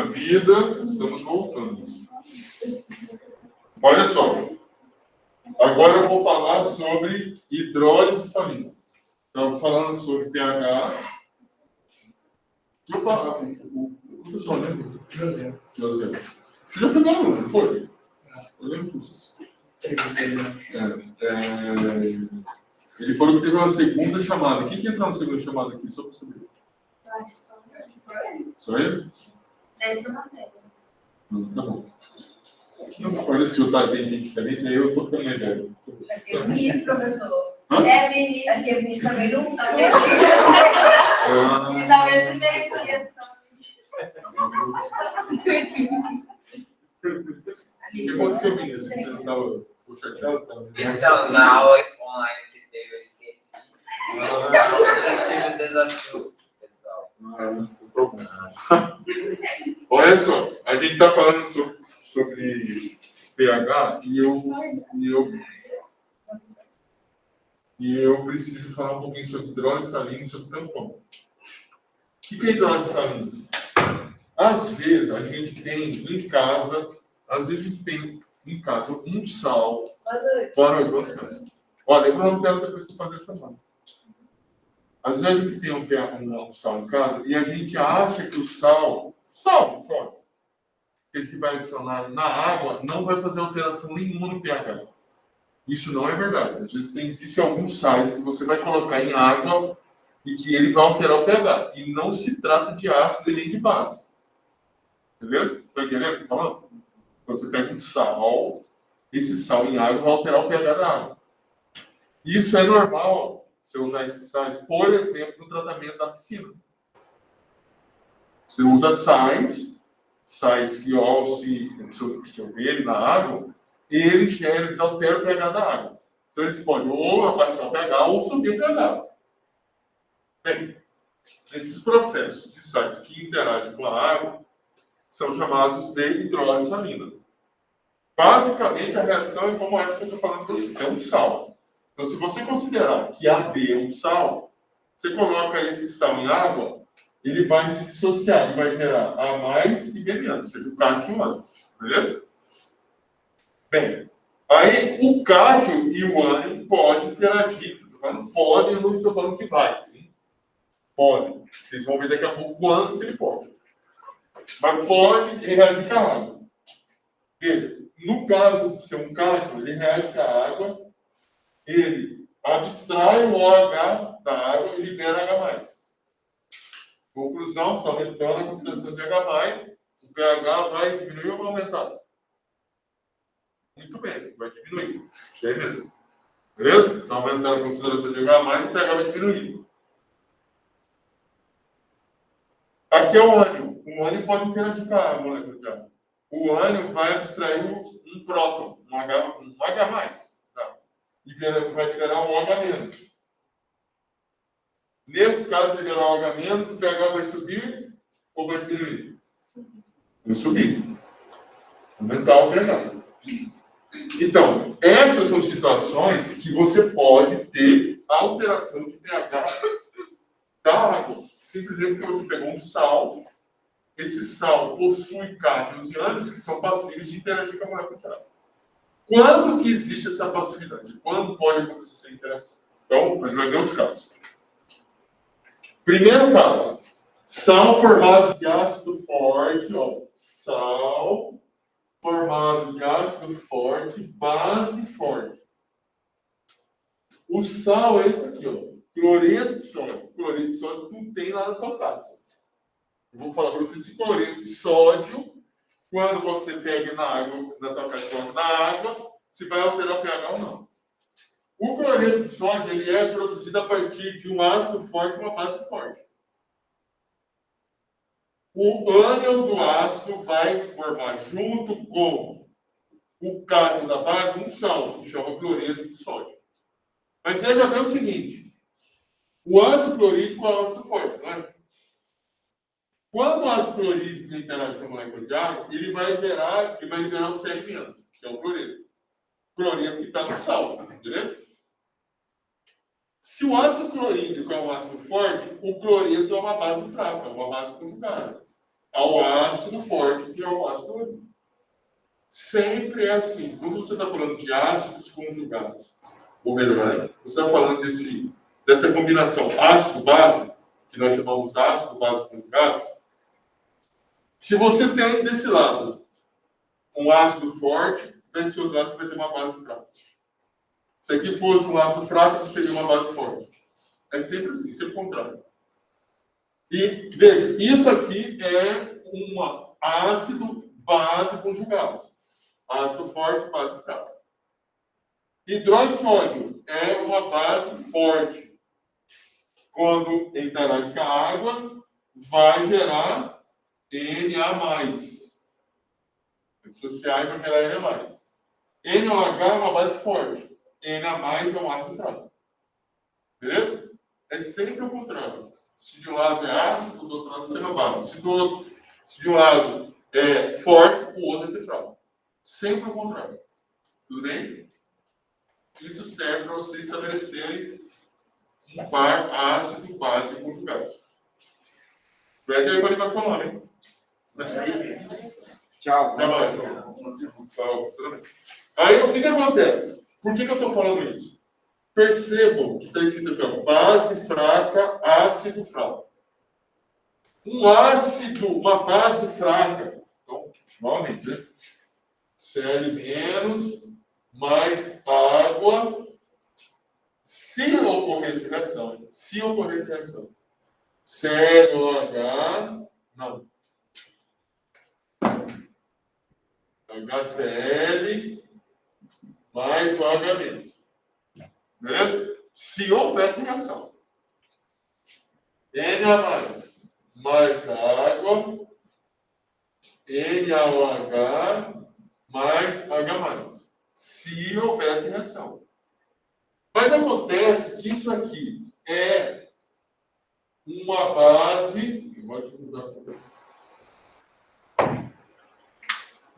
a vida, estamos voltando. Olha só. Agora eu vou falar sobre hidrólise salina. Estava falando sobre pH. Deixa eu falar. O pessoal lembra? José. Você já foi meu aluno, não foi? Eu lembro disso. Ele falou que teve uma segunda chamada. Quem que entrou na segunda chamada aqui? Só para saber. Só ele? Deve ser matéria. Tá bom. Parece que eu tem gente diferente, aí eu tô ficando mais velho. É Vinícius, professor. Hã? É Vinícius. Aqui é Vinícius também não tá vendo? Ele tá vendo primeiro criação. O que aconteceu, Vinícius? Você não estava chateado? Então, na aula online que teve, eu esqueci. Eu tive um desafio, pessoal. Não tem problema. Olha só, a gente está falando sobre pH e eu preciso falar um pouquinho sobre hidrólise salina e sobre tampão. O que é hidrólise salina? Às vezes a gente tem em casa, um sal. Boa noite, vamos casa. Olha, eu não quero depois de fazer a chamada. Às vezes a gente tem um sal em casa e a gente acha que o sal, que a gente vai adicionar na água, não vai fazer alteração nenhuma no pH. Isso não é verdade. Às vezes existem alguns sais que você vai colocar em água e que ele vai alterar o pH. E não se trata de ácido nem de base. Beleza? Está entendendo o que eu estou falando? Quando você pega um sal, esse sal em água vai alterar o pH da água. Isso é normal, você usar esses sais, por exemplo, no tratamento da piscina. Você usa sais que ao se dissolverem na água, eles alteram o pH da água. Então eles podem ou abaixar o pH ou subir o pH. Bem, esses processos de sais que interagem com a água são chamados de hidrólise salina. Basicamente, a reação é como essa que eu estou falando para você, é um sal. Então, se você considerar que AB é um sal, você coloca esse sal em água, ele vai se dissociar e vai gerar A mais e B menos, ou seja, o cátio e o ânion. Beleza? Bem, aí o cátio e o ânion podem interagir. Estou falando pode, eu não estou falando que vai. Hein? Pode. Vocês vão ver daqui a pouco quanto ele pode. Mas pode reagir com a água. Veja, no caso de ser um cátio, ele reage com a água, ele abstrai o OH da água e libera H+. Conclusão, está aumentando a concentração de H+, o pH vai diminuir ou vai aumentar? Muito bem, vai diminuir. Isso aí mesmo. Beleza? Está aumentando a concentração de H+, o pH vai diminuir. Aqui é o ânion. O ânion pode interagir com a água, molécula de água. O ânion vai abstrair um próton, um H+, tá? E vai liberar um OH-. Nesse caso, liberar o OH-, o pH vai subir ou vai diminuir? Vai subir. Aumentar o pH. Então, essas são situações que você pode ter alteração de pH da água. Simplesmente porque você pegou um sal, esse sal possui cátions e ânions que são passíveis de interagir com a molécula de água. Quando que existe essa passividade? Quando pode acontecer essa interação? Então, a gente vai ver os casos. Primeiro caso, sal formado de ácido forte, ó, sal formado de ácido forte, base forte. O sal é esse aqui, ó, cloreto de sódio. Cloreto de sódio não tem lá na tua casa. Eu vou falar para você esse cloreto de sódio, quando você pega na água, na tua casa, na água, se vai alterar o pH ou não. O cloreto de sódio ele é produzido a partir de um ácido forte e uma base forte. O ânion do ácido vai formar, junto com o cátion da base, um sal, que chama cloreto de sódio. Mas veja bem o seguinte: o ácido clorídrico é o ácido forte, não é? Quando o ácido clorídrico interage com a molécula de água, ele vai liberar o Cl-, que é o cloreto. O cloreto que está no sal, beleza? Se o ácido clorídrico é um ácido forte, o cloreto é uma base fraca, uma base conjugada. ao ácido forte, que é o ácido clorídrico. Sempre é assim. Quando você está falando de ácidos conjugados, ou melhor, você está falando dessa combinação ácido-base, que nós chamamos ácido-base conjugados, se você tem desse lado um ácido forte, desse outro lado você vai ter uma base fraca. Se aqui fosse um ácido fraco, seria uma base forte. É sempre assim, sempre o contrário. E, veja, isso aqui é um ácido-base conjugado. Ácido forte, base fraca. Hidrogênio sódio é uma base forte. Quando interage com a água, vai gerar Na+. Dissociar e vai gerar Na+. NOH é uma base forte. Na+ é um ácido fraco. Beleza? É sempre o contrário. Se de um lado é ácido, do outro lado vai ser uma base. Se de um lado é forte, o outro vai ser fraco. Sempre o contrário. Tudo bem? Isso serve para vocês estabelecerem um par ácido-base conjugados. Vai ter para seu nome, hein? Tchau. Tá bom. Aí, o que acontece? Por que eu estou falando isso? Percebam que está escrito aqui, ó, base fraca, ácido fraco. Uma base fraca. Então, novamente, né? Cl- mais água, se ocorresse reação. ClOH, não. HCl mais OH-. Beleza? Se houvesse reação. Na+, mais água, NaOH, mais H+. Se houvesse reação. Mas acontece que isso aqui é uma base.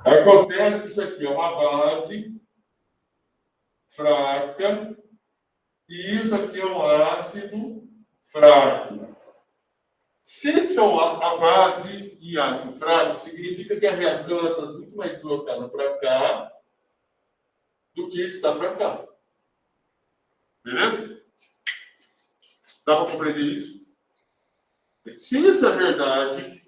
Acontece que isso aqui é uma base fraca e isso aqui é um ácido fraco. Se são a base e ácido fraco, significa que a reação está muito mais deslocada para cá do que está para cá. Beleza? Dá para compreender isso? Se isso é verdade,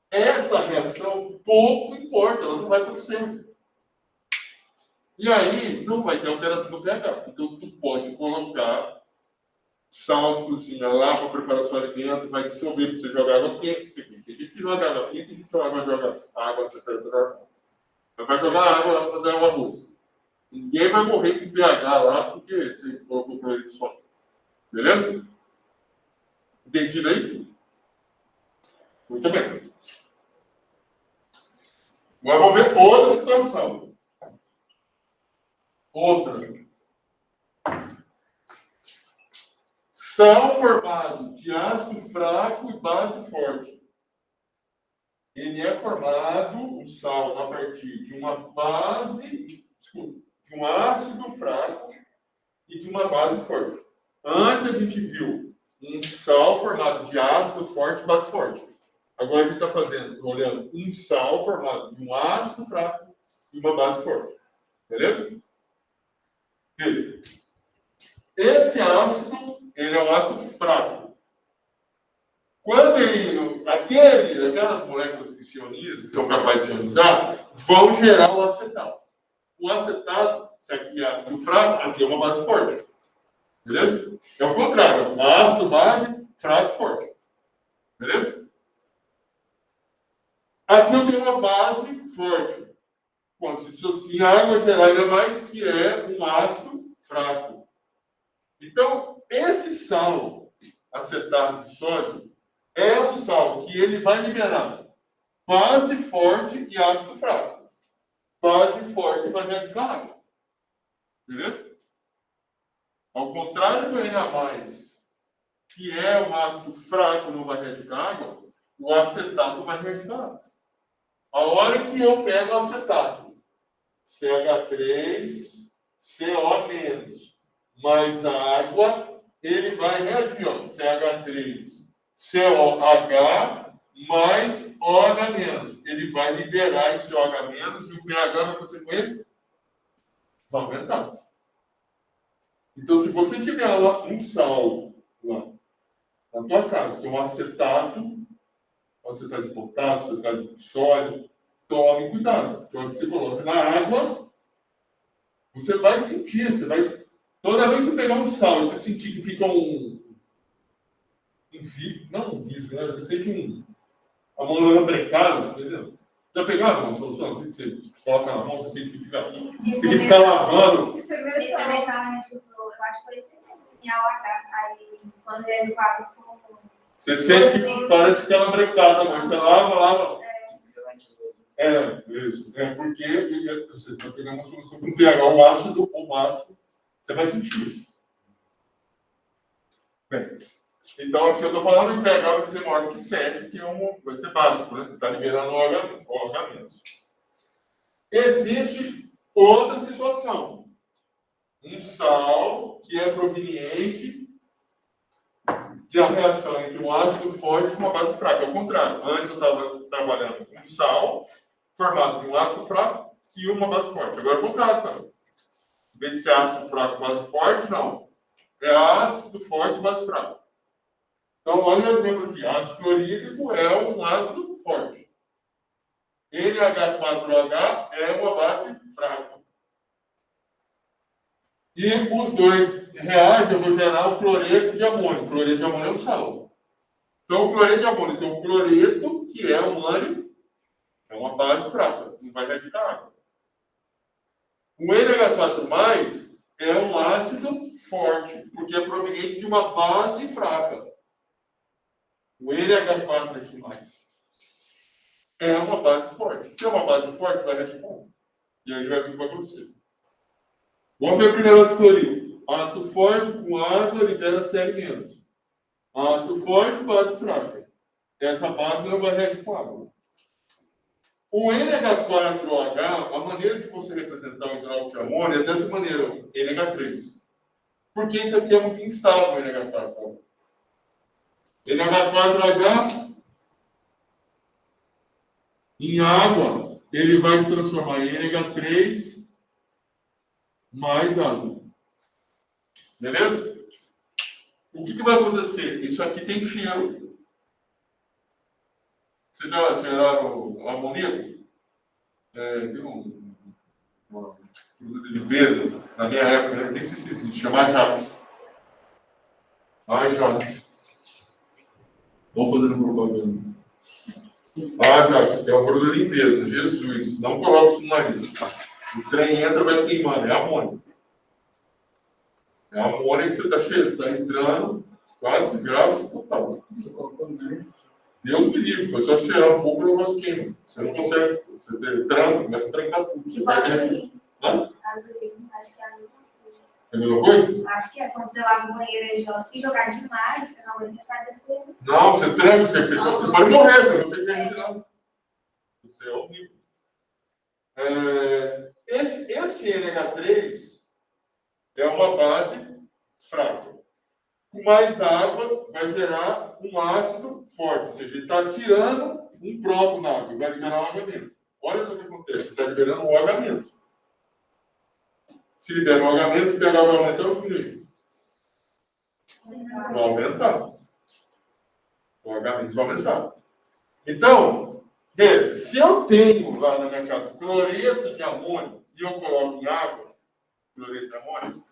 essa reação pouco importa, ela não vai acontecer. E aí não vai ter alteração do pH. Então tu pode colocar sal de cozinha lá para preparar seu alimento, vai dissolver para você jogar água quente. Tem gente que joga água quente, tem gente que vai jogar água temperatura. Vai jogar água lá para fazer um arroz. Ninguém vai morrer com pH lá porque você colocou cloreto de sódio. Beleza? Entendido aí? Muito bem. Agora vamos ver outra situação. Outra. Sal formado de ácido fraco e base forte. Ele é formado, o sal, a partir de uma base, de um ácido fraco e de uma base forte. Antes a gente viu um sal formado de ácido forte e base forte. Agora a gente está olhando um sal formado de um ácido fraco e uma base forte. Beleza? Veja. Esse ácido, ele é um ácido fraco. Quando aquelas moléculas que se ionizam, que são capazes de ionizar, vão gerar o acetato. O acetato, se aqui é ácido fraco, aqui é uma base forte. Beleza? É o contrário. Ácido, base, fraco, forte. Beleza? Aqui eu tenho uma base forte. Quando se dissocia a água, gerar ainda mais, que é um ácido fraco. Então, esse sal, acetato de sódio, é um sal que ele vai liberar base forte e ácido fraco. Base forte vai reagir com a água. Beleza? Ao contrário do Na+, que é um ácido fraco, não vai reagir com a água, o acetato vai reagir com a água. A hora que eu pego o acetato, CH3, CO-, mais água, ele vai reagir, ó, CH3, COH mais OH-. Ele vai liberar esse OH- e o pH vai acontecer com ele? Vai aumentar. Então, se você tiver lá um sal lá na tua casa, que é um acetato de potássio, acetato de sódio, tome cuidado. Porque quando você coloca na água, você vai sentir, toda vez que você pegar um sal e você sentir que fica não um vício, né? Você sente a mão lambrecada, entendeu? Já pegaram uma solução assim que você coloca na mão, você sente que fica, tem que ficar lavando? Esse metal a gente usou, eu acho que foi esse mesmo, em AOH, aí quando ele levava com... Você sente que parece que é lambrecada, mas você lava. Isso. Porque você está pegando uma solução com pH, um ácido ou básico, você vai sentir isso. Bem, então aqui eu estou falando que pH vai ser maior que 7, que vai ser básico, né? Está liberando o OH-. Existe outra situação. Um sal que é proveniente da reação entre um ácido forte e uma base fraca. É o contrário. Antes eu estava trabalhando com um sal formado de um ácido fraco e uma base forte. Agora é o contrário também. Em vez de ser ácido fraco e base forte, não. É ácido forte e base fraca. Então, olha o exemplo aqui. Ácido clorídrico é um ácido forte. NH4OH é uma base fraca. E os dois reagem, eu vou gerar o cloreto de amônio. O cloreto de amônio é o sal. Então, o cloreto de amônio tem o cloreto, que é o ânion, é uma base fraca, não vai reagir com a água. O NH4+, é um ácido forte, porque é proveniente de uma base fraca. O NH4 aqui mais é uma base forte. Se é uma base forte, vai reagir com. E aí vai ver o que vai acontecer. Vamos ver primeiro o ácido clorídrico. Ácido forte com água libera Cl-. Ácido forte, base fraca. Essa base não vai reagir com água. O NH4OH, a maneira de você representar o hidróxido de amônio é dessa maneira, NH3. Porque isso aqui é muito instável, o NH4. NH4OH em água, ele vai se transformar em NH3 mais água. Beleza? O que vai acontecer? Isso aqui tem cheiro. Vocês já cheiraram amoníaco? Tem um produto de limpeza, na minha época, né? Nem sei se existe, chama Ajax. Ajax. Vamos fazer um propaganda. Ajax, é um produto de limpeza. Jesus, não coloque isso no nariz. O trem entra e vai queimando, é amônia. É a amônia que você está cheirando, está entrando, com a desgraça total. Deus me livre, foi só cheirar um pouco e o negócio queima. Você não consegue, você tranca, começa a trancar tudo. Tipo azulinho. Hã? Azulinho, acho que é a mesma coisa. É a mesma coisa? Acho que é quando você lava o banheiro e joga. Se jogar demais, você não aguenta ficar dentro. Não, você tranca, você pode morrer, você não consegue respirar. Isso é horrível. Esse NH3 é uma base fraca. Com mais água, vai gerar um ácido forte. Ou seja, ele está tirando um próton na água e vai liberar um OH-. Olha só o que acontece. Ele está liberando um OH-. Se libera um OH-, o pH vai aumentar o que? Vai aumentar. O OH- vai aumentar. Então, veja, se eu tenho lá na minha casa cloreto de amônio e eu coloco em água, cloreto de amônio,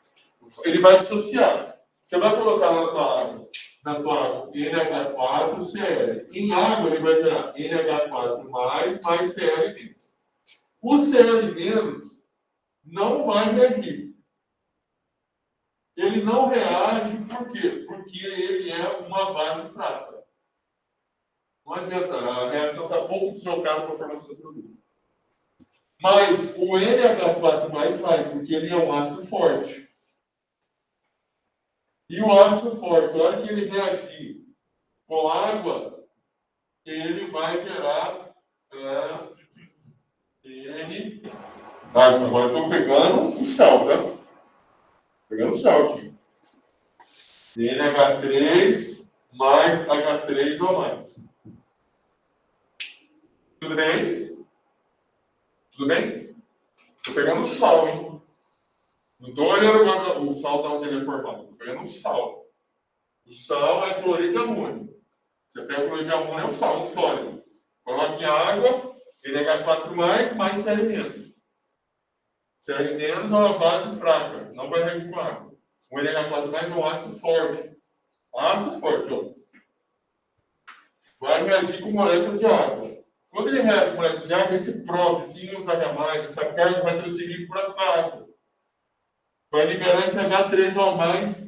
ele vai dissociar. Você vai colocar na tua água NH4, Cl. Em água, ele vai gerar NH4 mais Cl-. O Cl- não vai reagir. Ele não reage por quê? Porque ele é uma base fraca. Não adianta, a reação está pouco deslocada para a formação do produto. Mas o NH4 vai, porque ele é um ácido forte. E o ácido forte, na hora que ele reagir com água, ele vai gerar N. Agora eu estou pegando o sal, tá? Pegando o sal aqui. NH3 mais H3 ou mais. Tudo bem? Tudo bem? Estou pegando o sal, hein? Não estou olhando agora o sal da onde ele é formado. Estou pegando o sal. O sal é cloreto de amônio. Você pega o cloreto de amônio, é o sal, um sólido. Coloca em água, NH4+, mais Cl-. Cl- é uma base fraca, não vai reagir com água. O NH4+ é um ácido forte. Ácido forte, ó. Vai reagir com moléculas de água. Quando ele reage com moléculas de água, esse próton, esse íons H+, essa carga vai transferir para a água. Vai liberar esse H3O+,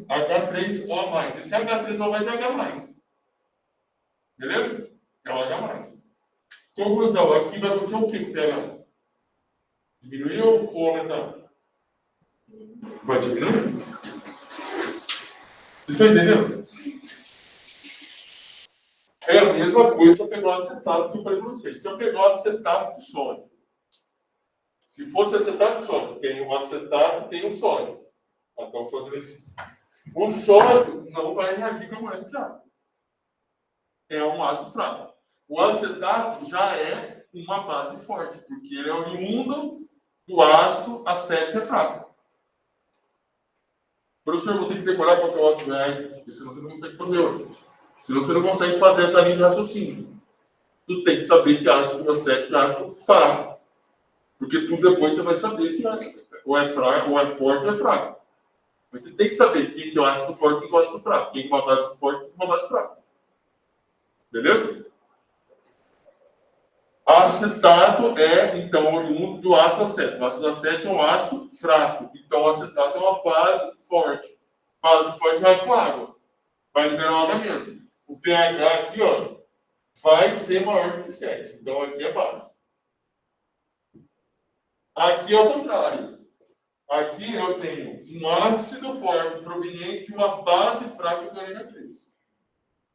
H3O+. Esse H3O+, é H+. Beleza? É o H+. Conclusão, aqui vai acontecer o que com o pH? Diminuir ou aumentar? Vai diminuir? Vocês estão entendendo? É a mesma coisa se eu pegar o acetato que eu falei para vocês. Se eu pegar o acetato de sódio, se fosse acetato de sódio, tem um acetato e tem um sódio. Então, o sódio não vai reagir com a molécula de água. É um ácido fraco. O acetato já é uma base forte, porque ele é oriundo do ácido acético é fraco. Professor, vou ter que decorar qual que é o ácido reais, porque senão você não consegue fazer hoje. Senão você não consegue fazer essa linha de raciocínio. Tu tem que saber que ácido acético é ácido fraco. Porque tu depois você vai saber que ou é fraco, ou é forte ou é fraco. Mas você tem que saber quem que é o ácido forte e quem que é o ácido fraco. Quem que é uma base forte e quem que é uma base fraca. Beleza? Acetato é, então, oriundo do ácido acético. O ácido acético é um ácido fraco. Então, o acetato é uma base forte. Base forte reage com água. Vai liberar um H-. O pH aqui, ó, vai ser maior que 7. Então, aqui é base. Aqui é o contrário. Aqui eu tenho um ácido forte proveniente de uma base fraca do NH3.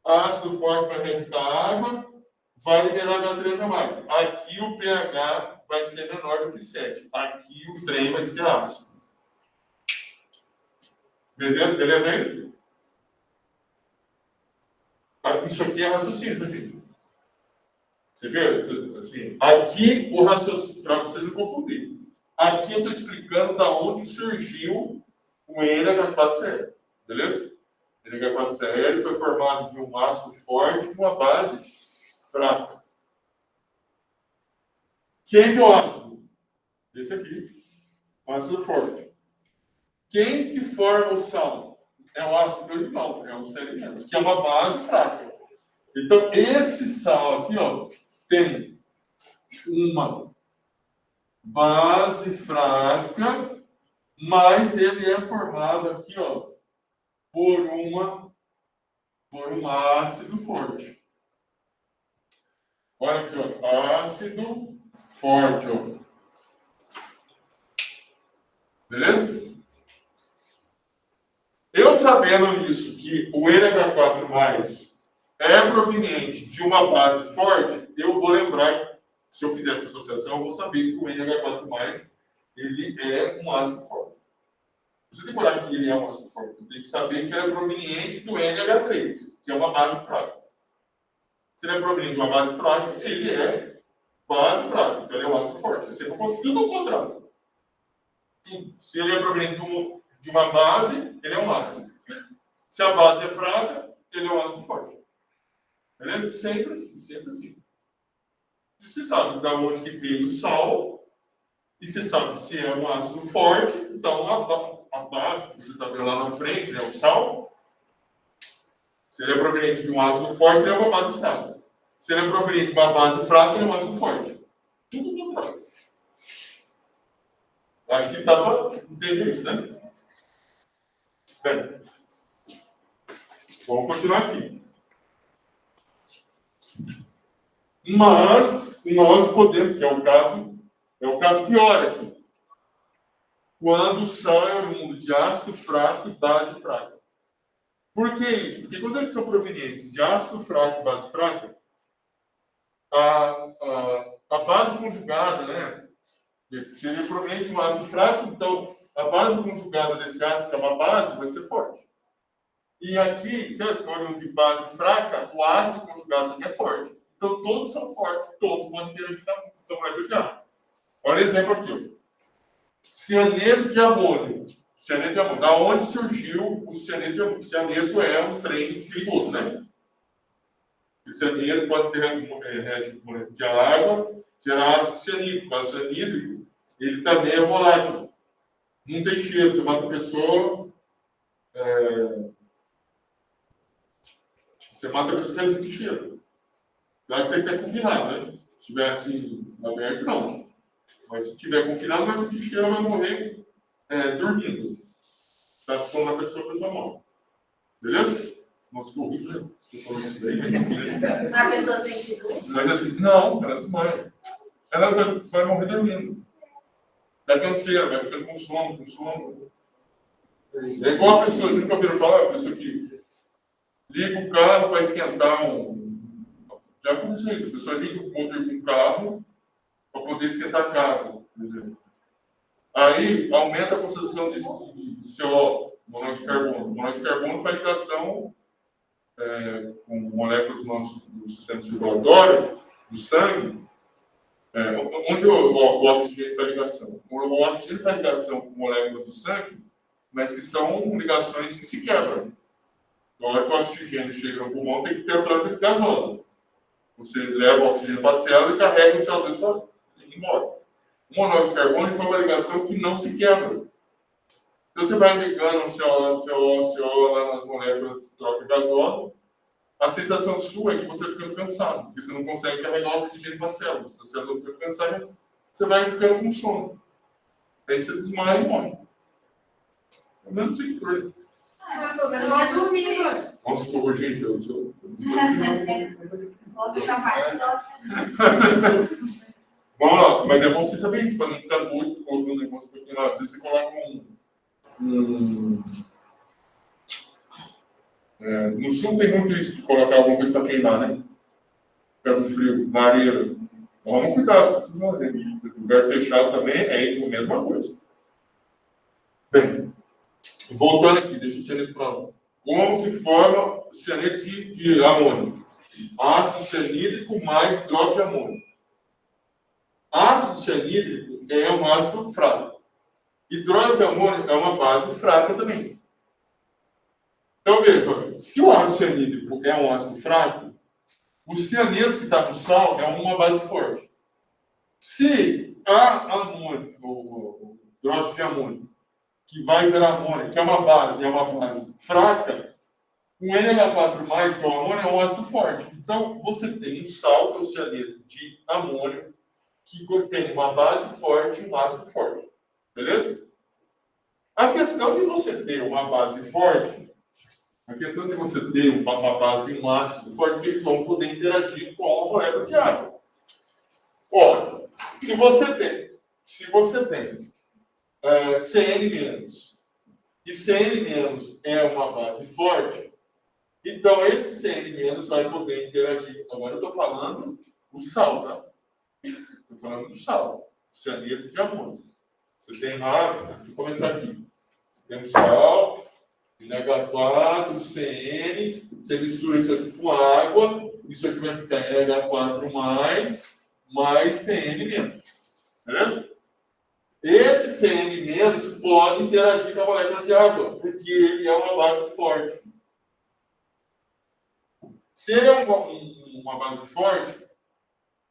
Ácido forte vai reagir com a água, vai liberar H3 a mais. Aqui o pH vai ser menor do que 7. Aqui o trem vai ser ácido. Beleza aí? Isso aqui é raciocínio, tá, gente? Você vê? Assim, aqui o raciocínio, para vocês não confundirem. Aqui eu estou explicando da onde surgiu o NH4Cl. Beleza? O NH4Cl foi formado de um ácido forte e de uma base fraca. Quem que é o ácido? Esse aqui. O ácido forte. Quem que forma o sal? É o ácido original, é o Cl-, que é uma base fraca. Então, esse sal aqui, ó, tem uma base fraca, mas ele é formado aqui, ó, por um ácido forte. Olha aqui, ó, ácido forte, ó. Beleza? Eu sabendo isso, que o NH4+ é proveniente de uma base forte, eu vou lembrar, se eu fizer essa associação, eu vou saber que o NH4+, ele é um ácido forte. Se eu decorar que ele é um ácido forte, eu tenho que saber que ele é proveniente do NH3, que é uma base fraca. Se ele é proveniente de uma base fraca, ele é base fraca, então ele é um ácido forte. É sempre tudo ao contrário. Se ele é proveniente de uma base, ele é um ácido. Se a base é fraca, ele é um ácido forte. Beleza? Sempre assim, sempre assim. Você sabe da onde que veio o sal, e você sabe se é um ácido forte, então a base que você está vendo lá na frente, né, o sal, se ele é proveniente de um ácido forte, ele é uma base fraca. Se ele é proveniente de uma base fraca, ele é um ácido forte. Tudo contrário. Acho que dá para entender isso, né? Bem, vamos continuar aqui. Mas nós podemos, que é o caso pior aqui. Quando o sal é oriundo de ácido fraco e base fraca. Por que isso? Porque quando eles são provenientes de ácido fraco e base fraca, a base conjugada, né? Se ele é proveniente de um ácido fraco, então a base conjugada desse ácido, que é uma base, vai ser forte. E aqui, certo? Óleo de base fraca, o ácido conjugado aqui é forte. Então, todos são fortes, todos podem interagir com a molécula de água. Olha o exemplo aqui. Ó. Cianeto de amônio. Cianeto de amônio. Da onde surgiu o cianeto de amônio? Cianeto é um trem perigoso, né? O cianeto pode ter reagir com molécula de água, gerar ácido cianídrico. O ácido cianídrico, ele também é volátil. Não tem cheiro. Você mata a pessoa... Você mata a pessoa sem sentir cheiro. Claro que tem que estar confinado, né? Se estiver assim, aberto, não. Mas se estiver confinado, vai sentir cheiro, ela vai morrer dormindo. Dá sono na pessoa, a pessoa morre. Beleza? Nossa, que horrível, né? Estou falando isso daí, mas... A pessoa sente dor? Mas assim, não, ela desmaia. Ela vai morrer dormindo. Dá canseira, vai ficando com sono, com sono. É igual a pessoa, nunca ouviram falar, a pessoa que liga o carro para esquentar Já aconteceu isso, a pessoa liga o motor de um carro para poder esquentar a casa, por exemplo. Aí aumenta a concentração de CO, monóxido de carbono. O monóxido de carbono faz ligação com moléculas do sistema circulatório, do sangue, onde o oxigênio faz ligação. O oxigênio faz ligação com moléculas do sangue, mas que são ligações que se quebram. Na hora que o oxigênio chega no pulmão, tem que ter a troca gasosa. Você leva o oxigênio para a célula e carrega o CO2 para ir embora. O monóxido de carbono foi uma ligação que não se quebra. Então você vai ligando o CO lá nas moléculas de troca gasosa, a sensação sua é que você fica ficando porque você não consegue carregar o oxigênio para a célula. Se a célula fica cansada, você vai ficando com sono. Aí você desmaia e morre. Eu não sei que coisa. Não é dormir, Vamos supor, gente, eu sou. Logo já vai. Vamos lá, mas é bom você saber isso, para não ficar doido com o negócio, porque lá, às vezes você coloca no sul tem muito isso de colocar alguma coisa para queimar, né? Fica no frio, na areia. Toma cuidado, precisa ver. Lugar fechado também é a mesma coisa. Bem, voltando aqui, deixa o cianeto para lá. Como que forma o cianeto de amônio? Ácido cianídrico mais hidróxido de amônio. Ácido cianídrico é um ácido fraco. Hidróxido de amônio é uma base fraca também. Então veja, se o ácido cianídrico é um ácido fraco, o cianeto que está no sal é uma base forte. Se a amônio, o hidróxido de amônio, que vai gerar amônio, que é uma base fraca, o NH4+, que é o amônio, é um ácido forte. Então, você tem um sal, que é o cianeto de amônio, que tem uma base forte e um ácido forte. Beleza? A questão de você ter uma base forte, a questão de você ter uma base e um ácido forte, que eles vão poder interagir com a molécula de água. Ó, se você tem CN- e CN- é uma base forte, então esse CN- vai poder interagir. Agora eu estou falando do sal, tá? Estou falando do sal, cianeto de amônio. Você tem lá, deixa eu começar aqui. Tem o sal, NH4, CN, você mistura isso aqui com água, isso aqui vai ficar NH4+, mais CN-. Beleza? Esse CN- pode interagir com a molécula de água, porque ele é uma base forte. Se ele é uma base forte,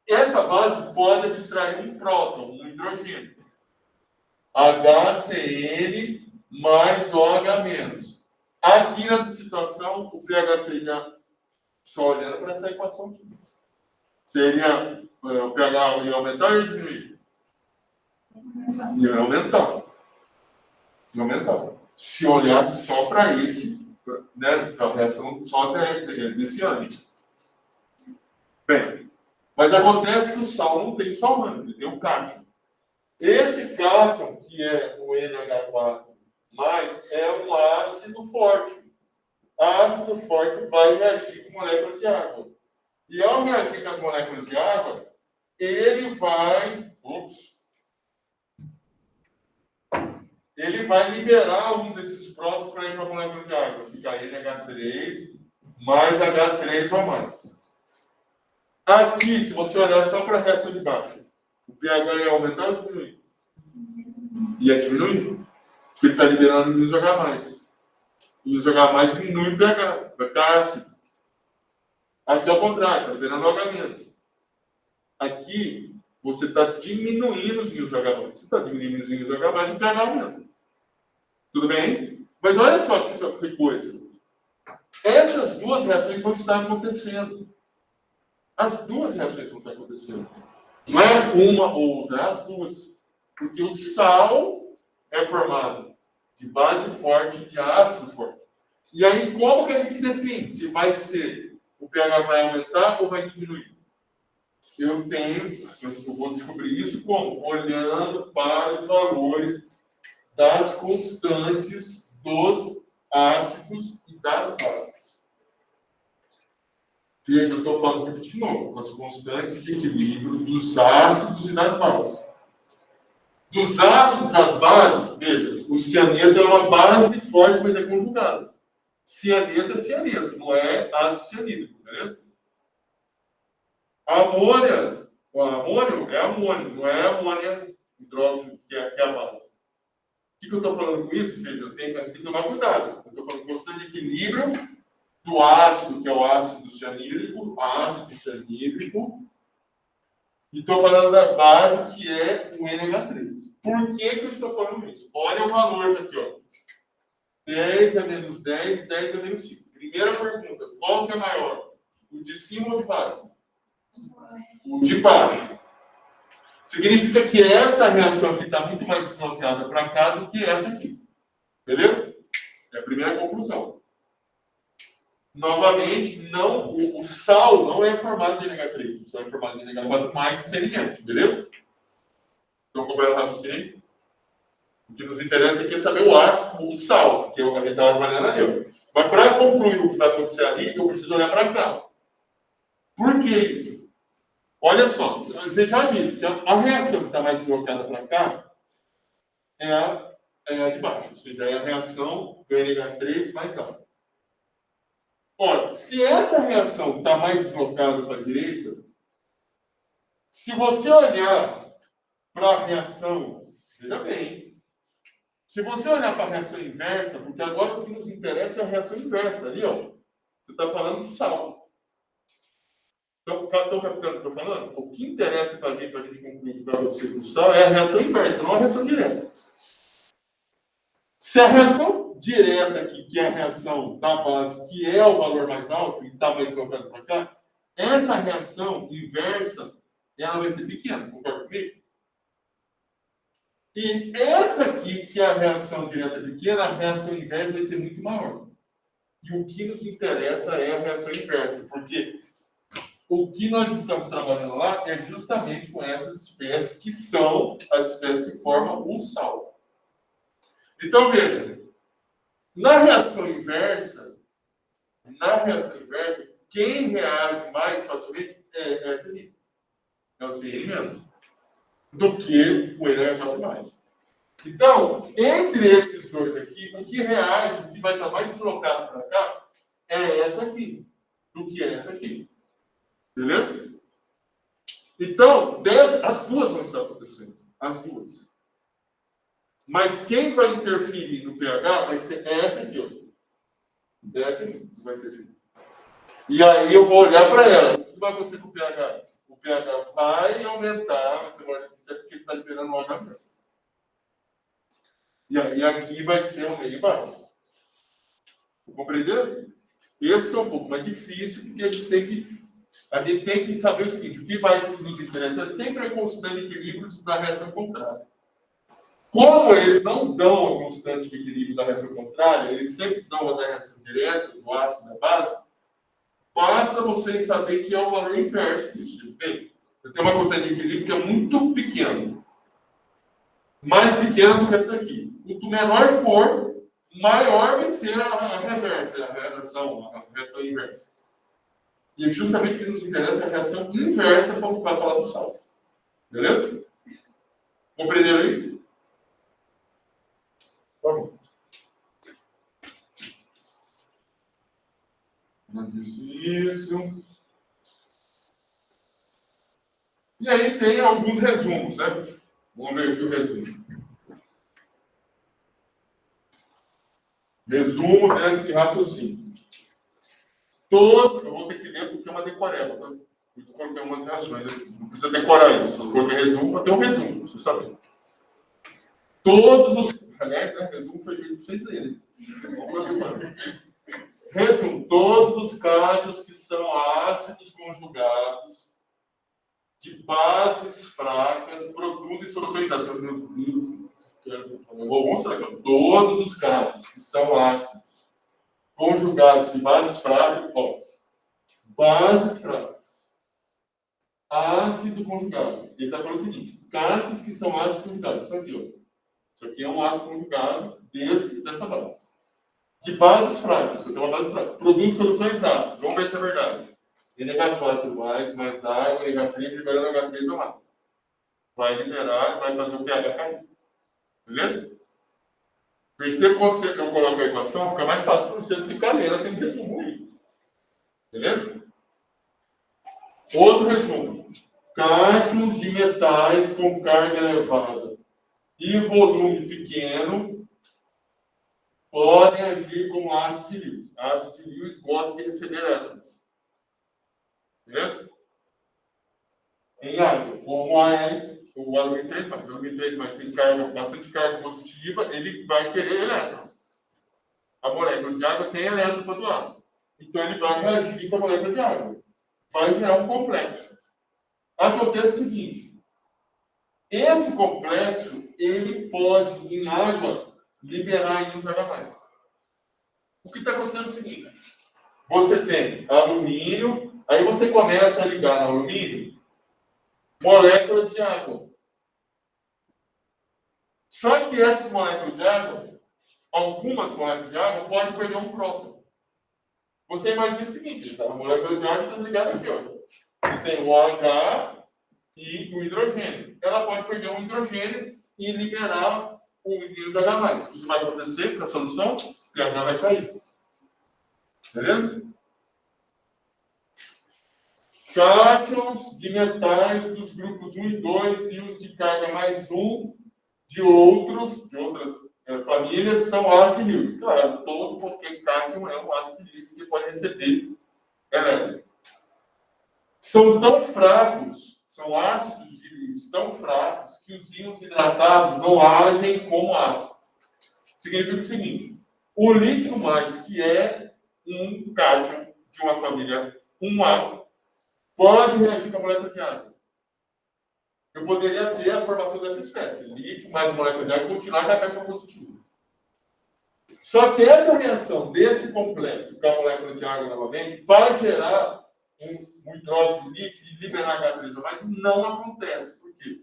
essa base pode abstrair um próton, um hidrogênio. HCN mais OH-. Aqui nessa situação, o pH seria, só olhando para essa equação aqui, seria o pH ia aumentar ou ia diminuir? Ia aumentar. Ia aumentar. Se olhasse só para esse, né, a reação só desse ano. Bem, mas acontece que o sal não tem só um, ele tem um cátion. Esse cátion, que é o NH4+, é um ácido forte. Ácido forte vai reagir com moléculas de água. E ao reagir com as moléculas de água, ele vai ele vai liberar um desses prótons para ir para a molécula de água. Fica NH3 mais H3 ou mais. Aqui, se você olhar só para a reação de baixo, o pH ia aumentar ou diminuir? Ia diminuir. Porque ele está liberando menos H+. E os H+ diminui o pH, vai ficar ácido. Aqui ao contrário, está liberando H-. Aqui, você está diminuindo os íons H+. Se está diminuindo os íons H+, o pH aumenta. Tudo bem? Mas olha só que coisa. Essas duas reações vão estar acontecendo. As duas reações vão estar acontecendo. Não é uma ou outra, é as duas. Porque o sal é formado de base forte e de ácido forte. E aí, como que a gente define se vai ser, o pH vai aumentar ou vai diminuir? Eu vou descobrir isso como? Olhando para os valores das constantes dos ácidos e das bases. Veja, eu estou falando, repetindo de novo, as constantes de equilíbrio dos ácidos e das bases. Dos ácidos das bases, veja, o cianeto é uma base forte, mas é conjugada. Cianeto é cianeto, não é ácido cianídrico, beleza? Amônio é amônio, não é amônia hidróxido, que é a base. O que eu estou falando com isso? Veja, a gente tem que tomar cuidado. Eu estou falando de constante de equilíbrio do ácido, que é o ácido cianídrico, e estou falando da base, que é o NH3. Por que eu estou falando isso? Olha o valor aqui, ó. 10 a menos 10, 10 a menos 5. Primeira pergunta, qual que é maior? O de cima ou de baixo? O de baixo. Significa que essa reação aqui está muito mais deslocada para cá do que essa aqui. Beleza? É a primeira conclusão. Novamente, o sal não é formado de NH3, o sal é formado de NH4 mais sedimentos, beleza? Estão acompanhando o raciocínio? O que nos interessa aqui é saber o ácido, o sal, que a gente estava trabalhando ali. Mas para concluir o que vai acontecer ali, eu preciso olhar para cá. Por que isso? Olha só, você já viu que a reação que está mais deslocada para cá é a de baixo, ou seja, é a reação do NH3 mais alta. Olha, se essa reação está mais deslocada para a direita, se você olhar para a reação, veja bem, se você olhar para a reação inversa, porque agora o que nos interessa é a reação inversa, ali, ó, você está falando do sal. Então, estão captando o que eu estou falando? O que interessa para a gente concluir o que vai acontecer com o sal é a reação inversa, não a reação direta. Se a reação direta aqui, que é a reação da base, que é o valor mais alto, e está mais deslocado para cá, essa reação inversa, ela vai ser pequena, concorda comigo? E essa aqui, que é a reação direta pequena, a reação inversa vai ser muito maior. E o que nos interessa é a reação inversa, porque o que nós estamos trabalhando lá é justamente com essas espécies que são as espécies que formam o sal. Então, veja, na reação inversa, quem reage mais facilmente é essa aqui. É o CN- do que o NH4+. Então, entre esses dois aqui, o que reage, o que vai estar mais deslocado para cá, é essa aqui, do que essa aqui. Beleza? Então, as duas vão estar acontecendo. As duas. Mas quem vai interferir no pH vai ser essa aqui, ó. Essa aqui que vai interferir. E aí eu vou olhar para ela. O que vai acontecer com o pH? O pH vai aumentar, mas você vai olhar que isso é porque ele está liberando o H+. E aí aqui vai ser o meio básico. Compreendeu? Esse que é um pouco mais difícil, porque a gente tem que saber o seguinte: o que vai nos interessar é sempre a constante de equilíbrio da reação contrária. Como eles não dão a constante de equilíbrio da reação contrária, eles sempre dão a da reação direta, do ácido e da base, basta vocês saberem que é o valor inverso disso. Entende? Eu tenho uma constante de equilíbrio que é muito pequena. Mais pequena do que essa aqui. Quanto menor for, maior vai ser a reversa, a reação inversa. E justamente o que nos interessa é a reação inversa para falar do sal. Beleza? Compreenderam aí? Isso. E aí tem alguns resumos, né? Vamos ver aqui o resumo. Resumo desse raciocínio. Todos, eu vou ter que ler porque é uma decoreba, tá? Por isso eu coloquei umas reações aqui. Não precisa decorar isso, só coloquei resumo para ter um resumo, pra você saber. Todos os. Aliás, né, resumo foi feito para vocês lerem. Resumo: todos os cátions que são ácidos conjugados de bases fracas produzem soluções ácidas. Meu Deus, eu vou mostrar aqui. Todos os cátions que são ácidos conjugados de bases fracas, ó, bases fracas, ácido conjugado. Ele está falando o seguinte: cátions que são ácidos conjugados. Isso aqui, ó. Isso aqui é um ácido conjugado dessa base. De bases fracas, isso aqui é uma base fraca. Produz soluções ácidas. Vamos ver se é verdade. NH4 mais água, NH3 liberando H3 ou mais. Vai liberar, vai fazer o pH cair. Beleza? Perceba quando eu coloco a equação, fica mais fácil para você ficar lendo, tem que resumo aí. Beleza? Outro resumo. Cátions de metais com carga elevada e volume pequeno podem agir como ácido de Lewis. Ácido de Lewis gosta de receber elétrons. Beleza? Em água, como o alumínio 3+. O alumínio 3+ tem bastante carga positiva, ele vai querer elétron. A molécula de água tem elétron para doar. Então ele vai reagir com a molécula de água. Vai gerar um complexo. Acontece o seguinte: esse complexo ele pode, em água, liberar íons H+. O que está acontecendo é o seguinte: você tem alumínio, aí você começa a ligar no alumínio moléculas de água. Só que essas moléculas de água, algumas moléculas de água, podem perder um próton. Você imagina o seguinte: tá? A molécula de água está ligada aqui, ó. Você tem o OH e o hidrogênio. Ela pode perder um hidrogênio e liberar os íons H+. Isso vai acontecer com a solução, o pH vai cair. Beleza? Cátions de metais dos grupos 1 e 2 e os de carga +1 de outras famílias são ácidos de Lewis. Claro, qualquer cátion é um ácido de Lewis que pode receber elétron. São tão fracos, são ácidos de Lewis tão fracos que os íons hidratados não agem como ácido. Significa o seguinte: o lítio+, que é um cátion de uma família 1A, pode reagir com a molécula de água. Eu poderia ter a formação dessa espécie, lítio mais molécula de água, e continuar com a carga positiva. Só que essa reação desse complexo com a molécula de água novamente, para gerar um hidróxido de lítio e liberar H3 ou mais, não acontece. Por quê?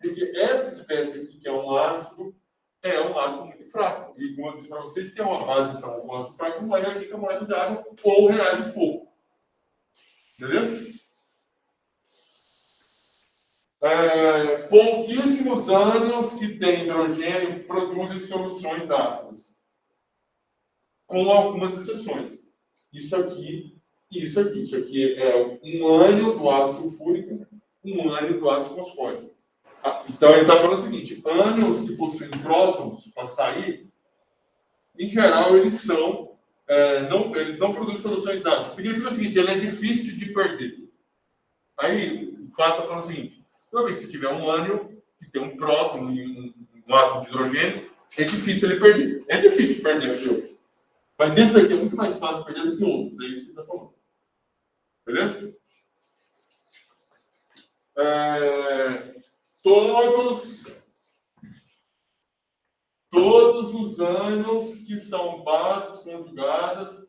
Porque essa espécie aqui, que é um ácido muito fraco. E como eu disse para vocês, se tem uma base fraca, um ácido fraco, não vai reagir com a molécula de água ou reage pouco. Beleza? Pouquíssimos ânions que têm hidrogênio produzem soluções ácidas, com algumas exceções. Isso aqui e isso aqui. Isso aqui é um ânion do ácido sulfúrico, um ânion do ácido fosfórico. Então ele está falando o seguinte: ânions que possuem prótons para sair, em geral eles não produzem soluções ácidas. Significa o seguinte: ele é difícil de perder. Aí o Plato está falando o seguinte: toda vez que você tiver um ânion que tem um próton e um átomo de hidrogênio, é difícil ele perder. É difícil perder, viu? Mas esse aqui é muito mais fácil perder do que outros. É isso que ele está falando. Beleza? Todos os ânions que são bases conjugadas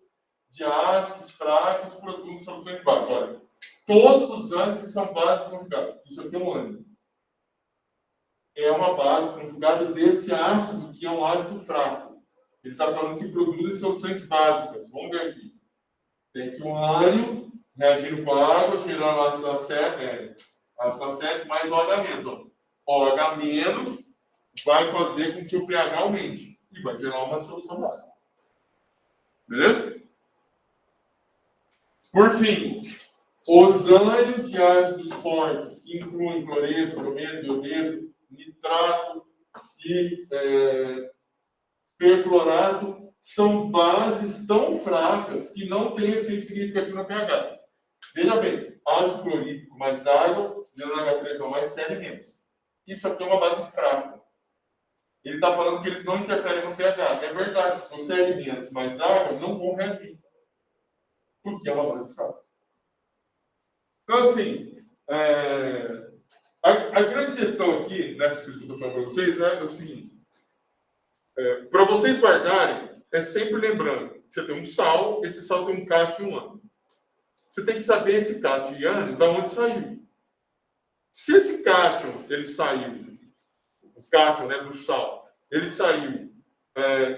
de ácidos fracos produzem soluções básicas. Olha, todos os ânions que são bases conjugadas. Isso aqui é um ânion. É uma base conjugada desse ácido que é um ácido fraco. Ele está falando que produzem soluções básicas. Vamos ver aqui. Tem aqui um ânion reagindo com a água, gerando ácido acético mais OH-. OH- vai fazer com que o pH aumente e vai gerar uma solução básica. Beleza? Por fim, os ânions de ácidos fortes, que incluem cloreto, brometo, iodeto, nitrato e perclorato, são bases tão fracas que não têm efeito significativo no pH. Veja bem, ácido clorídrico mais água, gerando H3O mais Cl menos. Isso aqui é uma base fraca. Ele está falando que eles não interferem no pH. É verdade, o Cl menos mais água não vão reagir. Porque é uma base fraca. Então, assim, a grande questão aqui, nessa que eu estou falando para vocês, é o seguinte. Para vocês guardarem, é sempre lembrando, você tem um sal, esse sal tem um cátion e um ânion. Você tem que saber esse cátion e ânion de onde saiu. Se esse cátion, ele saiu, o cátion, né, do sal, ele saiu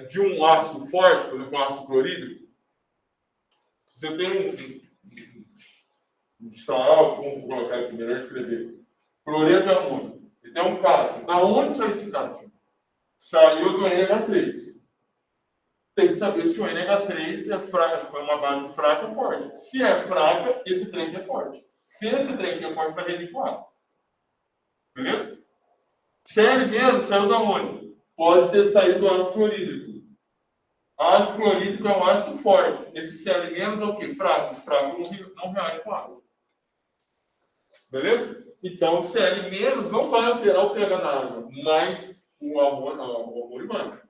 de um ácido forte, por exemplo, um ácido clorídrico, você tem um sal, vamos colocar aqui, melhor escrever, cloreto de amônio, ele tem um cátion. Da onde saiu esse cátion? Saiu do NH3. Tem que saber se o NH3 é fraco, foi uma base fraca ou forte. Se é fraca, esse trem aqui é forte. Se esse trem aqui é forte, vai reagir com água. Beleza? Cl menos saiu da onde? Pode ter saído do ácido clorídrico. Ácido clorídrico é um ácido forte. Esse Cl menos é o quê? Fraco. Fraco não reage com água. Beleza? Então, o Cl menos não vai alterar o pH da água, mas o amônio vai.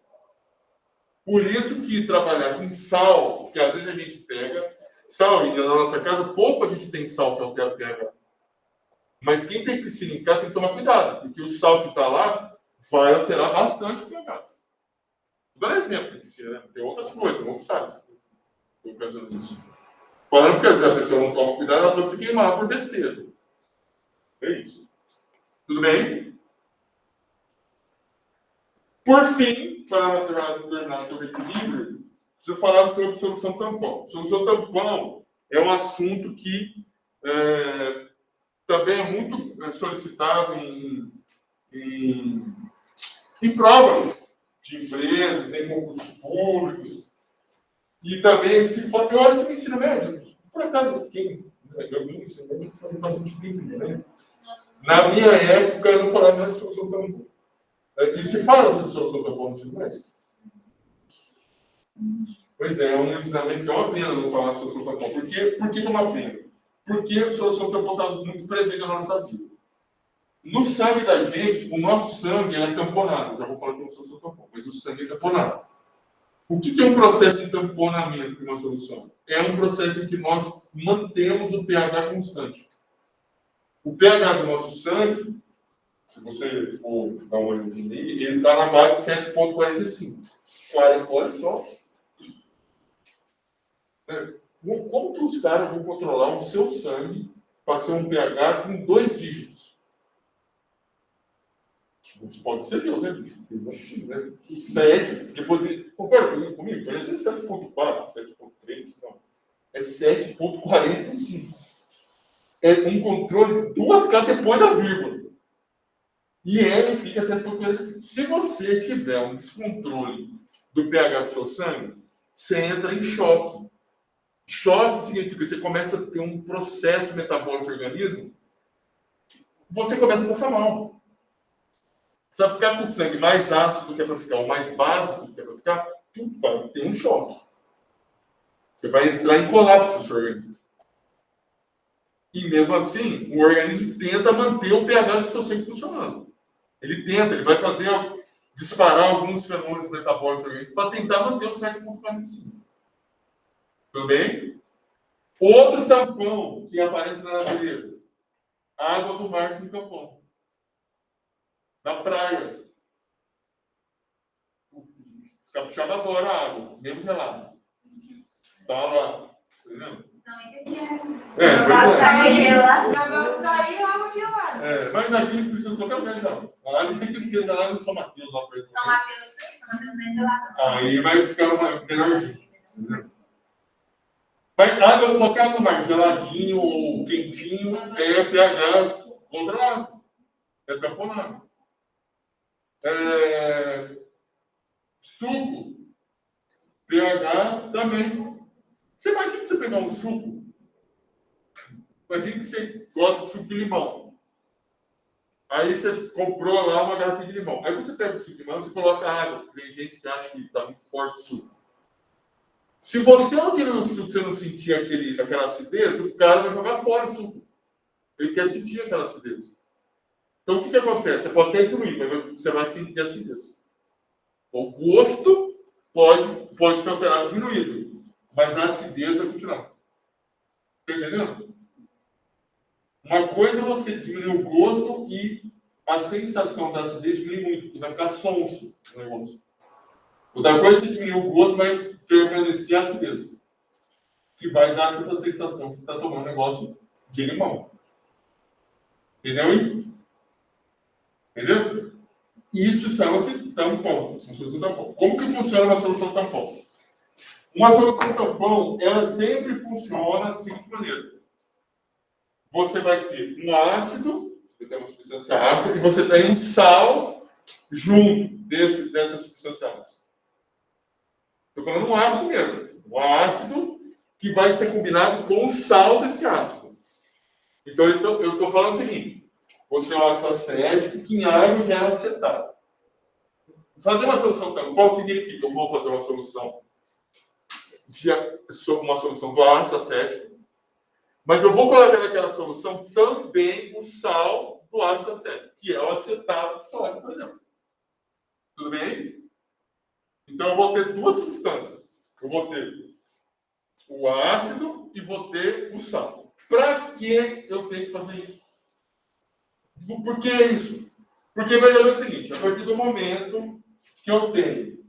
Por isso que trabalhar com sal, que às vezes a gente pega, sal, e na nossa casa pouco a gente tem sal que altera o pH. Mas quem tem piscina em casa tem que tomar cuidado, porque o sal que está lá vai alterar bastante o pH. Vou dar exemplo de piscina, né? Tem outras coisas, não sabe. Estou ocasionando isso. Falando porque às vezes a pessoa não toma cuidado, ela pode se queimar por besteira. É isso. Tudo bem? Por fim, para nossa jornada sobre equilíbrio, preciso falar sobre solução tampão. Solução tampão é um assunto que também é muito solicitado em provas de empresas, em concursos públicos. E também, se for, eu acho que no ensino médio, por acaso eu fiquei, eu no ensino médio falei bastante tempo, né? Na minha época, eu não falava nada de solução tampão. E se fala sobre solução tampão no ensino médio? Pois é um ensinamento que é uma pena não falar de solução tampão. Por que é uma pena? Porque a solução tampão está muito presente na nossa vida. No sangue da gente, o nosso sangue é tamponado. Já vou falar de solução tampão, mas o sangue é tamponado. O que é um processo de tamponamento de uma solução? É um processo em que nós mantemos o pH constante. O pH do nosso sangue, se você for dar uma olhadinha aí, ele está na base 7,45. Olha só. Como que os caras vão controlar o seu sangue para ser um pH com 2 dígitos? Pode ser Deus, né? 7, depois. Concorda comigo? Parece 7,4, 7,3, não. É 7,45. É um controle 2 casas depois da vírgula. E ele fica 7,45. Se você tiver um descontrole do pH do seu sangue, você entra em choque. Choque significa que você começa a ter um processo metabólico no organismo, você começa a passar mal. Você vai ficar com o sangue mais ácido do que é para ficar, ou mais básico do que é para ficar, tudo vai ter um choque. Você vai entrar em colapso no seu organismo. E mesmo assim, o organismo tenta manter o pH do seu sangue funcionando. Ele vai fazer disparar alguns fenômenos metabólicos no organismo para tentar manter o 7,45. Tudo bem? Outro tampão que aparece na natureza. A água do mar com tampão. Na praia. Os capixabas adoram a água, mesmo gelada. Tá lá. Entendeu? Mas aqui eles precisam colocar o gelado. Lá eles sempre precisam gelado no São Mateus, lá por exemplo. São Mateus não é gelado. Aí vai ficar melhorzinho. Entendeu? Mas água, qualquer água mais geladinho ou quentinho é pH controlado. É tamponado. Suco, pH também. Você imagina você pegar um suco Imagina que você gosta de suco de limão. Aí você comprou lá uma garrafa de limão. Aí você pega o suco de limão e você coloca água. Tem gente que acha que está muito forte o suco. Se você não tirar o suco, você não sentir aquela acidez, o cara vai jogar fora o suco. Ele quer sentir aquela acidez. Então, o que acontece? Você pode até diluir, mas você vai sentir a acidez. O gosto pode ser alterado, diminuído, mas a acidez vai continuar. Está entendendo? Uma coisa é você diminuir o gosto e a sensação da acidez diminui muito, e vai ficar sonso o negócio. Outra coisa é você diminuir o gosto, mas permanecer a acidez, que vai dar essa sensação que você está tomando um negócio de limão. Entendeu? Entendeu? Isso chama-se tampão. Como que funciona uma solução tampão? Uma solução tampão, ela sempre funciona da seguinte maneira. Você vai ter um ácido, você tem uma substância ácida, e você tem um sal junto dessa substância ácida. Estou falando um ácido mesmo. Um ácido que vai ser combinado com o sal desse ácido. Então eu estou falando o seguinte. Você é um ácido acético que em água gera acetato. Fazer uma solução tampão significa que eu vou fazer uma solução do ácido acético, mas eu vou colocar naquela solução também o sal do ácido acético, que é o acetato de sódio, por exemplo. Tudo bem? Então eu vou ter duas substâncias. Eu vou ter o ácido e vou ter o sal. Para que eu tenho que fazer isso? Por que isso? Porque vai dar o seguinte, a partir do momento que eu tenho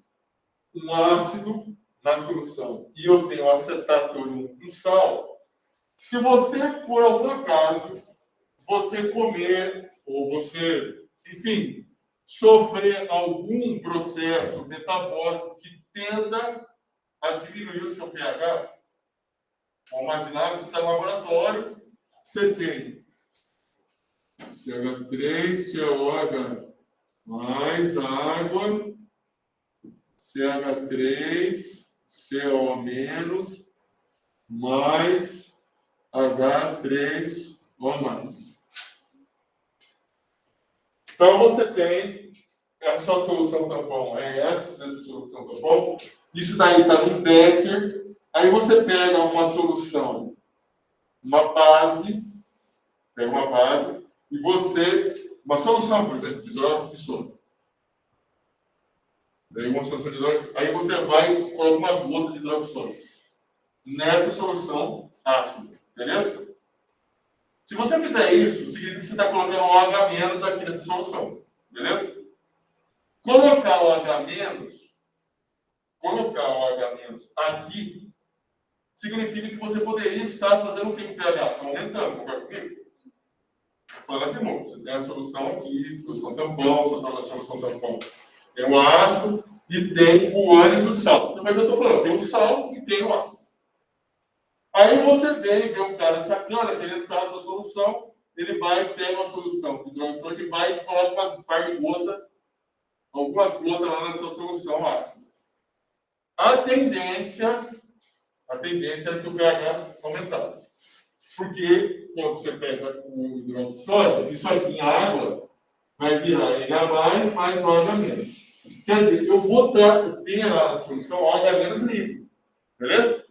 um ácido na solução e eu tenho acetato do sal, se você, por algum acaso, você comer ou você, enfim, sofrer algum processo metabólico que tenda a diminuir o seu pH, vamos imaginar que você está no laboratório, você tem CH3, COH mais água, CH3, CO menos, mais H3O mais. Então você tem essa solução tampão, essa solução tampão. Isso daí está no becker. Aí você pega uma solução, uma base, pega uma base, e uma solução, por exemplo, de hidróxido de sódio. Daí uma solução de hidróxido, aí você vai e coloca uma gota de hidróxido de sódio nessa solução ácida, beleza? Se você fizer isso, significa que você está colocando um OH- aqui nessa solução, beleza? Colocar o OH- aqui significa que você poderia estar fazendo o que com o pH? Aumentando, concorda comigo? Vou falar de novo. Você tem a solução aqui, solução tampão, solução tampão. Tem o ácido e tem o ânion do sal. Mas eu estou falando, tem o sal e tem o ácido. Aí você vem e vê um cara sacana, querendo fazer essa solução, ele vai, pega uma solução de hidróxido, ele vai e coloca algumas gotas lá na sua solução ácida. A tendência é que o pH aumentasse. Porque quando você pega o hidróxido de sódio, isso aqui em água vai virar NA+, mais OH-. Quer dizer, eu vou ter lá na solução OH- livre. Beleza?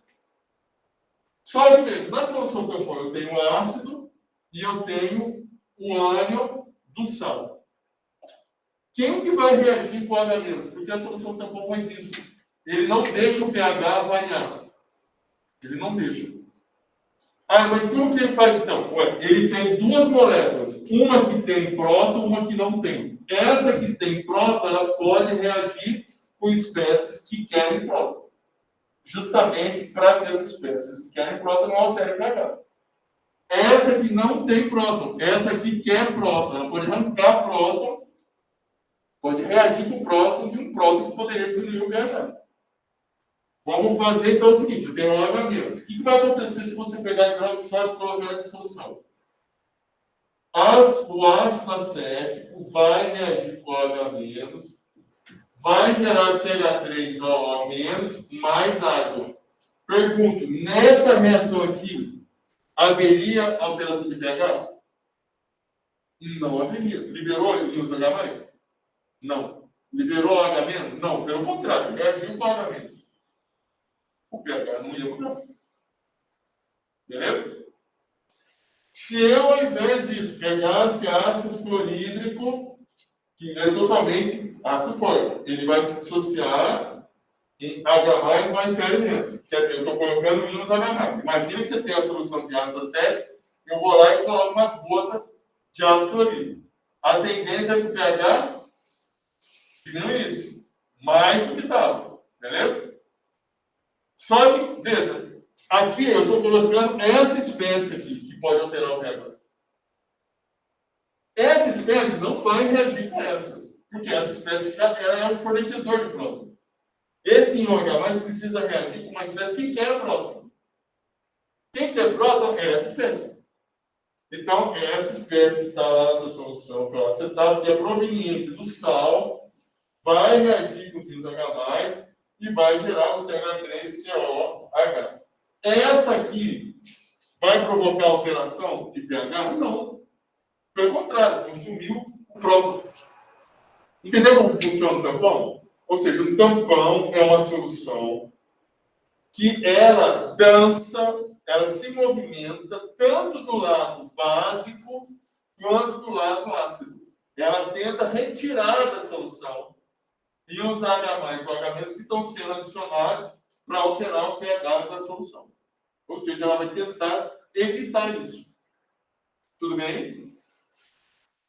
Só que veja, na solução tampão eu tenho o ácido e eu tenho o ânion do sal. Quem que vai reagir com o OH-? Porque a solução tampão faz isso. Ele não deixa o pH variar. Ele não deixa. Ah, mas como que ele faz então? Ué, ele tem duas moléculas. Uma que tem próton, uma que não tem. Essa que tem próton, ela pode reagir com espécies que querem próton. Justamente para que as espécies que querem próton não alterem o pH. Essa que não tem próton, essa que quer próton, ela pode arrancar próton, pode reagir com o próton de um próton que poderia diminuir o pH. Vamos fazer então o seguinte, eu tenho um OH-. O que vai acontecer se você pegar hidróxido de sódio e colocar essa solução? O ácido acético vai reagir com o OH-, vai gerar CH3OO- mais água. Pergunto, nessa reação aqui, haveria alteração de pH? Não haveria. Liberou íons H+? Não. Liberou H-? Não. Pelo contrário, reagiu com H-. O pH não ia mudar. Beleza? Se eu, ao invés disso, pegasse ácido clorídrico, que é totalmente ácido forte, ele vai se dissociar em H+, mais C menos. Quer dizer, eu estou colocando íons H+. Imagina que você tem a solução de ácido acético, eu vou lá e coloco umas gotas de ácido clorídrico. A tendência é que o pH diminuísse, mais do que estava. Beleza? Só que, veja, aqui eu estou colocando essa espécie aqui, que pode alterar o pH. Essa espécie não vai reagir com essa, porque essa espécie já é um fornecedor de próton. Esse íon H+ precisa reagir com uma espécie que quer próton. Quem quer próton é essa espécie. Então, essa espécie que está lá nessa solução, que é o acetato, que é proveniente do sal, vai reagir com os íons H+, e vai gerar o CH3COH. Essa aqui vai provocar alteração de pH? Não. Pelo contrário, consumiu o próton. Entendeu como funciona o tampão? Ou seja, o tampão é uma solução que ela dança, ela se movimenta tanto do lado básico quanto do lado ácido. Ela tenta retirar da solução e os H+, ou H- que estão sendo adicionados para alterar o pH da solução. Ou seja, ela vai tentar evitar isso. Tudo bem?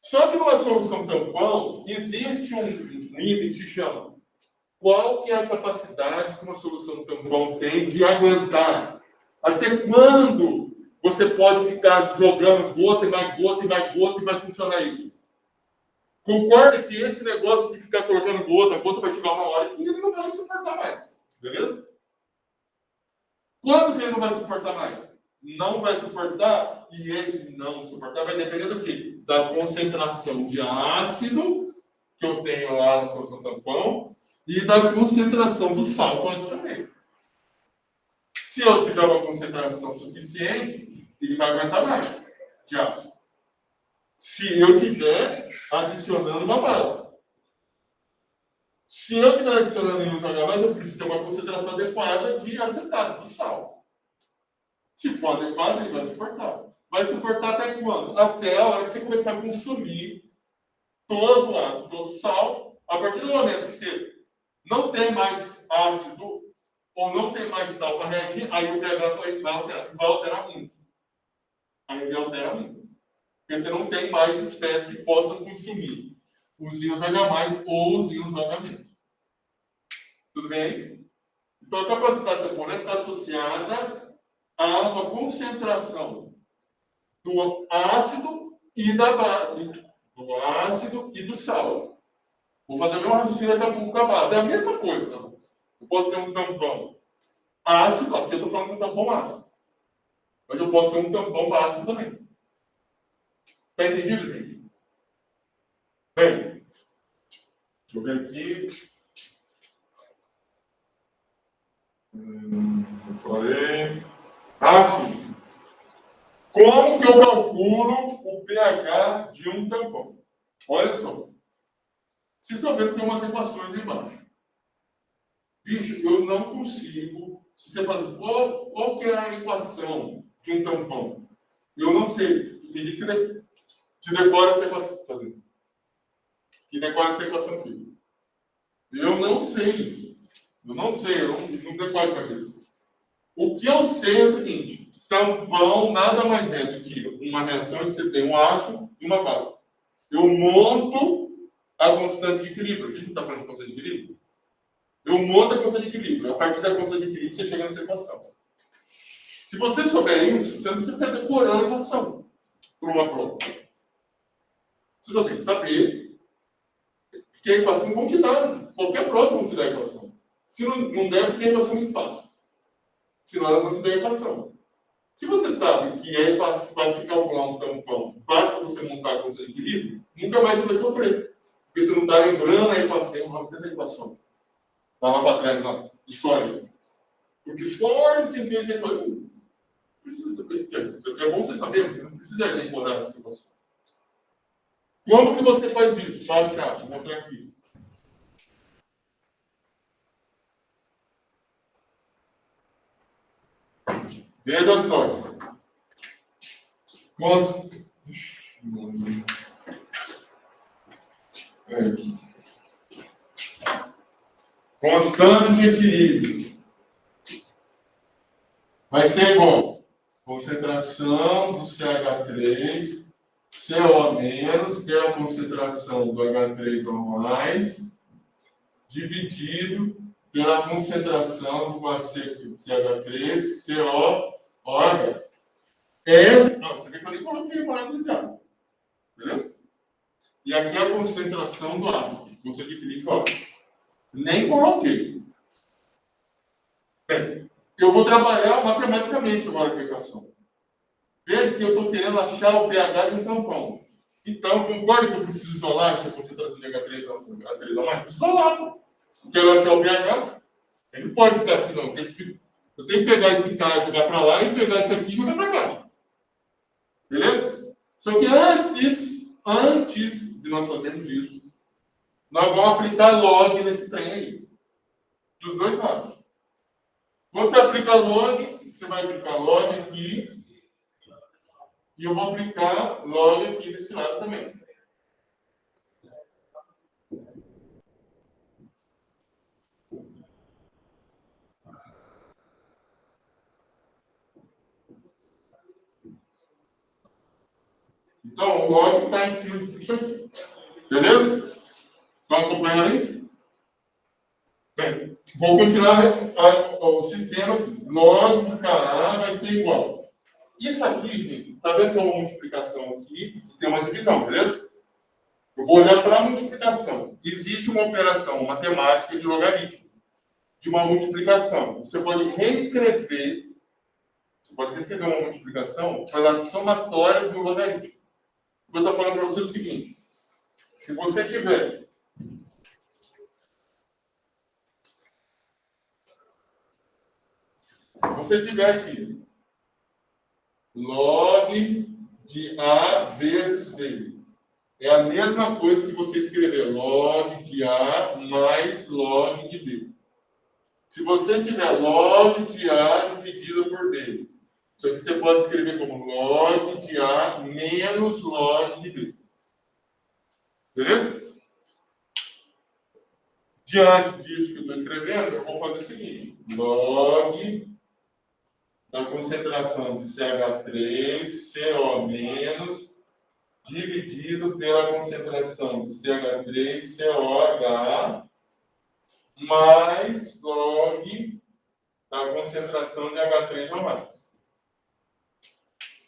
Só que numa solução tampão, existe um item que se chama qual que é a capacidade que uma solução tampão tem de aguentar. Até quando você pode ficar jogando gota e mais gota e mais gota e vai funcionar isso? Concorda que esse negócio de ficar colocando gota, a gota vai chegar uma hora que ele não vai suportar mais. Beleza? Quando que ele não vai suportar mais? Não vai suportar, e esse não suportar vai depender do quê? Da concentração de ácido que eu tenho lá na solução tampão e da concentração do sal que eu adicionei. Se eu tiver uma concentração suficiente, ele vai aguentar mais de ácido. Se eu tiver adicionando uma base. Se eu estiver adicionando íons H+, eu preciso ter uma concentração adequada de acetato, do sal. Se for adequado, ele vai suportar. Vai suportar até quando? Até a hora que você começar a consumir todo o ácido, todo o sal. A partir do momento que você não tem mais ácido ou não tem mais sal para reagir, aí o pH vai alterar muito. Aí ele altera muito. Porque você não tem mais espécies que possam consumir os íons H+, ou os íons OH-. Tudo bem? Então, a capacidade tampônica está associada a uma concentração do ácido e da base, do ácido e do sal. Vou fazer o mesmo raciocínio daqui a pouco com a base. É a mesma coisa, tá? Eu posso ter um tampão ácido, aqui eu estou falando de um tampão ácido. Mas eu posso ter um tampão básico também. Está entendido, gente? Bem, deixa eu ver aqui. Eu falei. Sim. Como que eu calculo o pH de um tampão? Olha só. Vocês estão vendo que tem umas equações aí embaixo. Bicho, eu não consigo. Se você fazer qual que é a equação de um tampão? Eu não sei. Tem que decora essa equação. Que decora essa equação aqui. Eu não sei isso. Eu não decoro a cabeça. O que eu sei é o seguinte: tampão nada mais é do que uma reação em que você tem um ácido e uma base. Eu monto a constante de equilíbrio. A gente está falando de constante de equilíbrio? Eu monto a constante de equilíbrio. A partir da constante de equilíbrio, você chega nessa equação. Se você souber isso, você não precisa ficar decorando a equação para uma prova. Você só tem que saber que a equação vão te dar. Qualquer prova vão te dar a equação. Se não der, porque a equação é muito fácil. Senão elas vão te dar a equação. Se você sabe que para se calcular um tampão, basta você montar a constante de equilíbrio, nunca mais você vai sofrer. Porque você não está lembrando a equação. Tem uma equação. Está lá para trás, lá, de Soares. Porque Soares se fez a equação. precisa saber. É bom você saber, mas você não precisa decorar essa situação. Como que você faz isso? Para achar, vou mostrar aqui. Veja só. Constante de equilíbrio vai ser igual concentração do CH3 CO- pela concentração do H3O+, dividido pela concentração do CH3 COOH. Você vê que eu nem coloquei a palavra de água. Beleza? E aqui é a concentração do ácido. Concentração de equilíbrio ácido. Nem coloquei. Bem, eu vou trabalhar matematicamente agora a equação. Veja que eu estou querendo achar o pH de um tampão. Então, concorda que eu preciso isolar essa concentração de H3 a mais? Isolar. Quero achar o pH. Ele não pode ficar aqui, não. Eu tenho que pegar esse K e jogar para lá e pegar esse aqui e jogar para cá. Beleza? Só que antes de nós fazermos isso, nós vamos aplicar log nesse trem aí. Dos dois lados. Quando você aplica log, você vai aplicar log aqui. E eu vou aplicar log aqui desse lado também. Então, o log está em cima de tudo isso aqui. Beleza? Estão acompanhando aí? Bem, vou continuar o sistema. Log de KA vai ser igual. Isso aqui, gente, está vendo que é uma multiplicação aqui? Tem uma divisão, beleza? Eu vou olhar para a multiplicação. Existe uma operação matemática de logaritmo, de uma multiplicação. Você pode reescrever uma multiplicação pela somatória de um logaritmo. Eu estou falando para você o seguinte: se você tiver aqui log de A vezes B, é a mesma coisa que você escrever log de A mais log de B. Se você tiver log de A dividido por B, só que você pode escrever como log de A menos log de B. Beleza? Diante disso que eu estou escrevendo, eu vou fazer o seguinte: log da concentração de CH3 CO- dividido pela concentração de CH3 COH mais log da concentração de H3O+.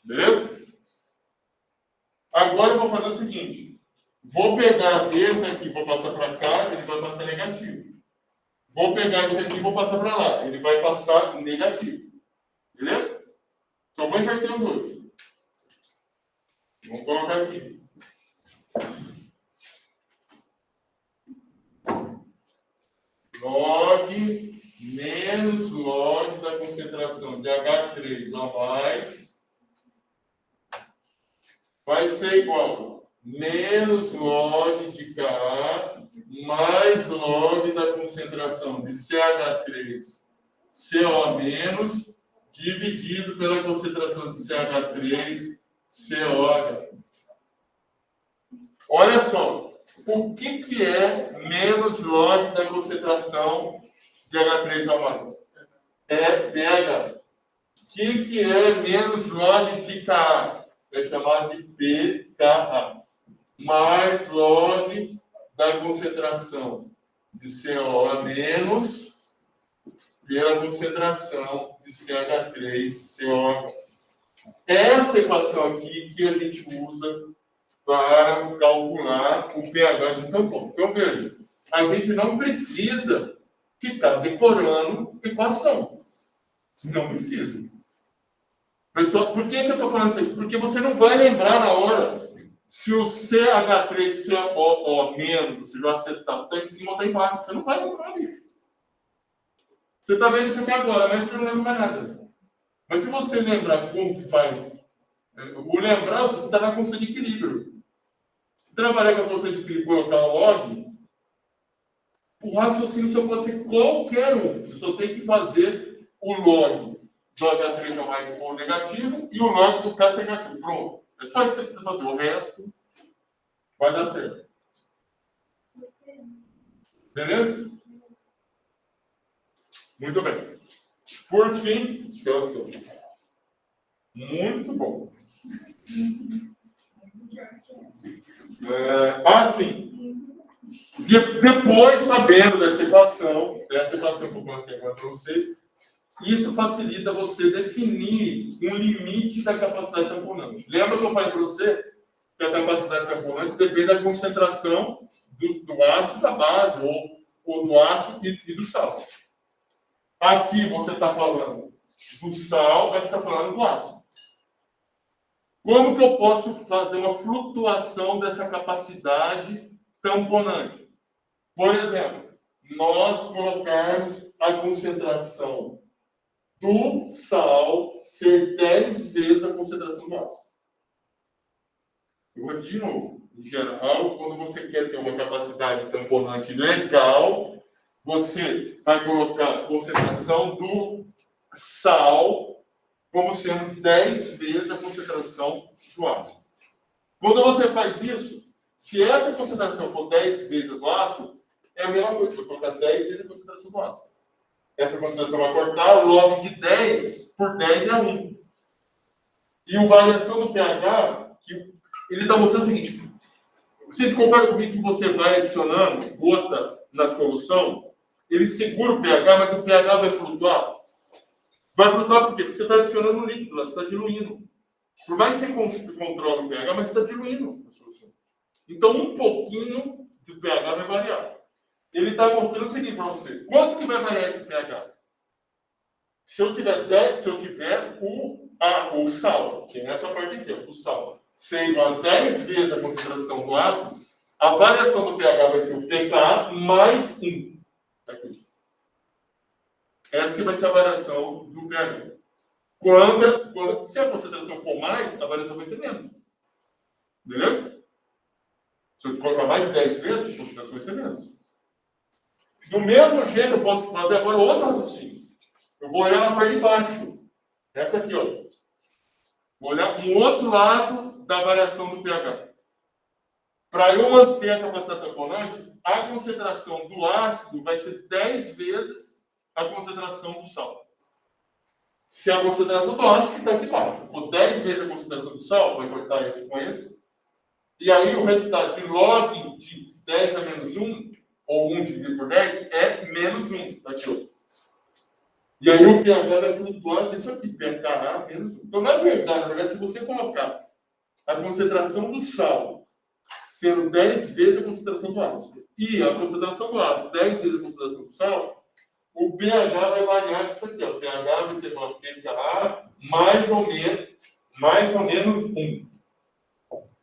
Beleza? Agora eu vou fazer o seguinte. Vou pegar esse aqui, vou passar para cá, ele vai passar negativo. Vou pegar esse aqui e vou passar para lá, ele vai passar negativo. Beleza? Só vou inverter os dois. Vamos colocar aqui. Log menos log da concentração de H3O+, vai ser igual a menos log de Ka mais log da concentração de CH3CO- dividido pela concentração de CH3COH. Olha só, o que é menos log da concentração de H3O+? É pH. O que é menos log de Ka? É chamado de pKa. Mais log da concentração de COA- pela concentração de CH3COH. Essa equação aqui que a gente usa para calcular o pH de um tampão. Então, veja, a gente não precisa ficar decorando equação. Não precisa. Pessoal, por que eu estou falando isso aqui? Porque você não vai lembrar na hora se o CH3COO-, ou seja, o acetato, está em cima ou está embaixo. Você não vai lembrar disso. Você está vendo isso aqui agora, mas você não lembra mais nada. Mas se você lembrar como que faz, o lembrar, você está na constante de equilíbrio. Se trabalhar com a constante de equilíbrio e colocar log, o raciocínio só pode ser qualquer um. Você só tem que fazer o log do H3 mais for negativo e o log do K ser negativo. Pronto. É só isso que você precisa fazer. O resto vai dar certo. Beleza? Muito bem. Por fim, muito bom. Assim, depois, sabendo dessa equação que eu coloquei agora para vocês, isso facilita você definir um limite da capacidade tamponante. Lembra que eu falei para você que a capacidade tamponante depende da concentração do ácido da base, ou do ácido e do sal. Aqui você está falando do sal, aqui você está falando do ácido. Como que eu posso fazer uma flutuação dessa capacidade tamponante? Por exemplo, nós colocarmos a concentração do sal ser 10 vezes a concentração do ácido. Eu vou de novo. Em geral, quando você quer ter uma capacidade tamponante legal, você vai colocar a concentração do sal como sendo 10 vezes a concentração do ácido. Quando você faz isso, se essa concentração for 10 vezes do ácido, é a mesma coisa, você vai colocar 10 vezes a concentração do ácido. Essa concentração vai cortar, o log de 10 por 10 é 1. E a variação do pH, que ele está mostrando o seguinte: vocês concordam comigo que você vai adicionando gota na solução, ele segura o pH, mas o pH vai flutuar? Vai flutuar por quê? Porque você está adicionando líquido, você está diluindo. Por mais que você controle o pH, mas você está diluindo a solução. Então, um pouquinho do pH vai variar. Ele está mostrando o seguinte para você: quanto que vai variar esse pH? Se eu tiver o sal, que é essa parte aqui, ó, o sal, ser igual a 10 vezes a concentração do ácido, a variação do pH vai ser o pK mais 1. Aqui. Essa que vai ser a variação do pH. Se a concentração for mais, a variação vai ser menos. Beleza? Se eu colocar mais de 10 vezes, a concentração vai ser menos. Do mesmo jeito, eu posso fazer agora outro raciocínio. Eu vou olhar na parte de baixo. Essa aqui, ó. Vou olhar um outro lado da variação do pH. Para eu manter a capacidade tamponante, a concentração do ácido vai ser 10 vezes a concentração do sal. Se a concentração do ácido está aqui embaixo for 10 vezes a concentração do sal, vai cortar esse com esse. E aí o resultado de log de 10 a menos 1, ou 1 dividido por 10, é menos 1. Tá aqui, ó. E aí o pH vai flutuando isso aqui, pKa menos 1. Então, na verdade, se você colocar a concentração do sal sendo 10 vezes a concentração do ácido, e a concentração do ácido 10 vezes a concentração do sal, o pH vai variar isso aqui, ó. O pH vai ser igual a pKa mais ou menos 1.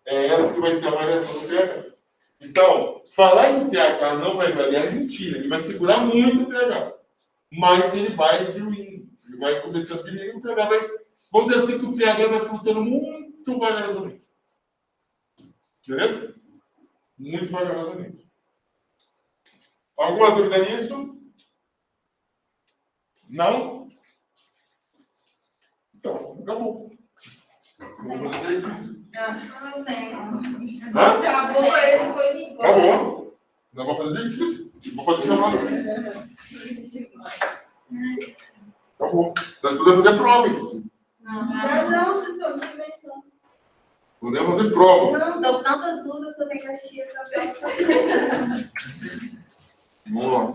É essa que vai ser a variação do pH. Então, falar que o pH não vai variar é mentira. Ele vai segurar muito o pH. Mas ele vai diluindo. Ele vai começando a diluir, o pH vai... Vamos dizer assim que o pH vai flutuando muito vagarosamente. Beleza? Muito vagarosamente. Alguma dúvida nisso? Não? Então, acabou. Vamos fazer exercício. Acabou. Não vou fazer exercício. Vou fazer chamada. Acabou. Nós podemos fazer prova, inclusive. Não, professor, não invenção. Podemos fazer prova. Não, estou com tantas dúvidas que eu tenho que assistir essa. Vamos lá.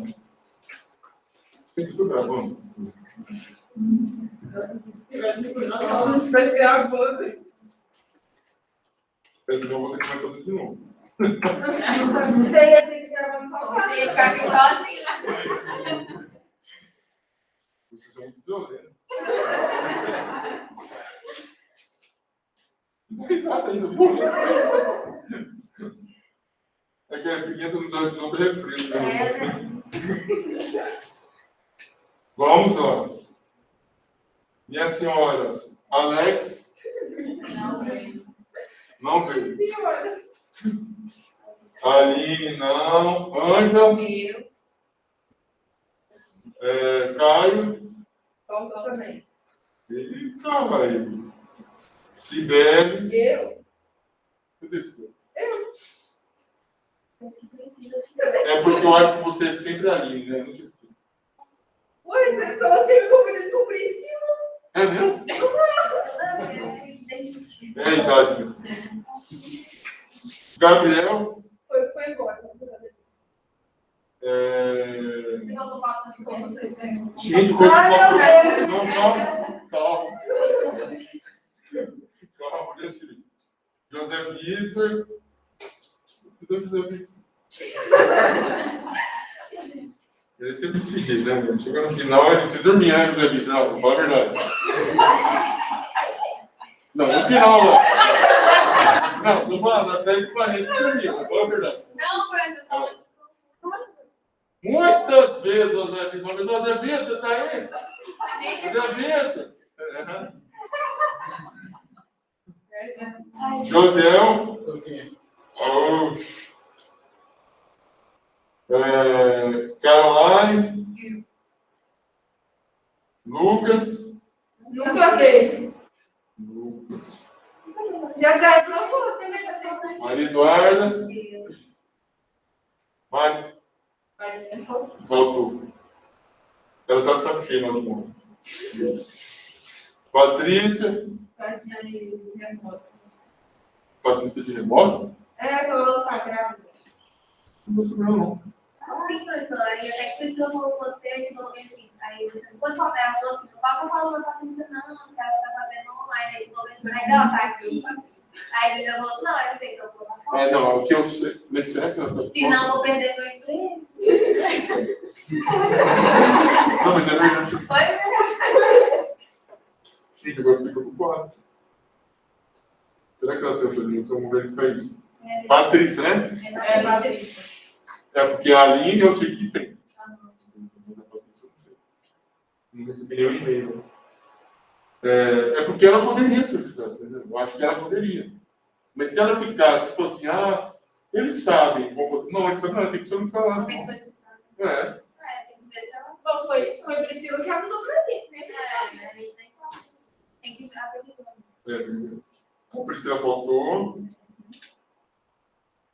Tem que estudar, vamos. Vai gravando. Senão eu vou ter que começar tudo de novo. Você ia ter que gravar só. Você ia ficar aqui sozinho. Vocês são muito violentos. Não risada ainda, viu? É que a pimenta nos olhos são bem refresco. Vamos lá. Minhas senhoras, Alex, Não veio. não veio. Senhoras. Aline, não. Ângela, Eu. Caio. Faltou também. Eita, velho. Sibeli. Eu. Cadê isso? Precisa se É porque eu acho que você é sempre Aline, né? Não sei por quê. Ué, você só tinha que descobrir isso. É mesmo? toda vez. É a idade, meu filho. Gabriel. Foi embora. Você colocou foto de como vocês veem? Gente, coisa Ai, só meu Deus. Não, calma. Calma, já tirei. José Vitor. José Vitor. Ele sempre desse jeito, né, meu? Chega no final, ele se dormia, né, José Vitor? Não, fala a verdade. Não, no final, ó. Não, tô falando, às 10h40 você dormia, fala a verdade. Não, Brando, eu tava. Muitas vezes, José Vitor, mas José Vitor, você tá aí? Nem José Vitor. Josiel. Oxi. Caroline. Lucas. Nunca veio. Lucas. Já gastou também. Maria Eduarda. Mari. Voltou. Ela tá de saco cheio na última. Patrícia. Patrícia de remoto? É, ela tá grávida. Não sei não. Sim, professora, e até que Priscila falou com você, você falou assim, aí você não pode falar, ela falou assim, o papo falou pra Patrícia, não, que ela tá fazendo online, aí você falou assim, mas ela tá aqui. Aí a Priscila falou, não, eu sei que eu vou lá fora. Não, o que eu sei. Mas será que ela tá. Se não, eu vou perder meu emprego. Não, mas é verdade. Foi verdade. Gente, agora eu fiquei preocupado. Será que ela tá fazendo isso? Vamos verificar isso. Patrícia, né? É, Patrícia. É porque a Aline eu sei que tem. Mas a Patrícia eu não sei. Não recebi nenhum e-mail. É porque ela poderia solicitar, entendeu? Eu acho que ela poderia. Mas se ela ficar, tipo assim, eles sabem como fazer. Não, eles sabem, não, tem que solicitar lá. Tem que solicitar. É. Tem que ver se ela. Bom, foi Priscila que avisou pra mim, né? A gente nem sabe. Tem que averiguar. A Priscila faltou.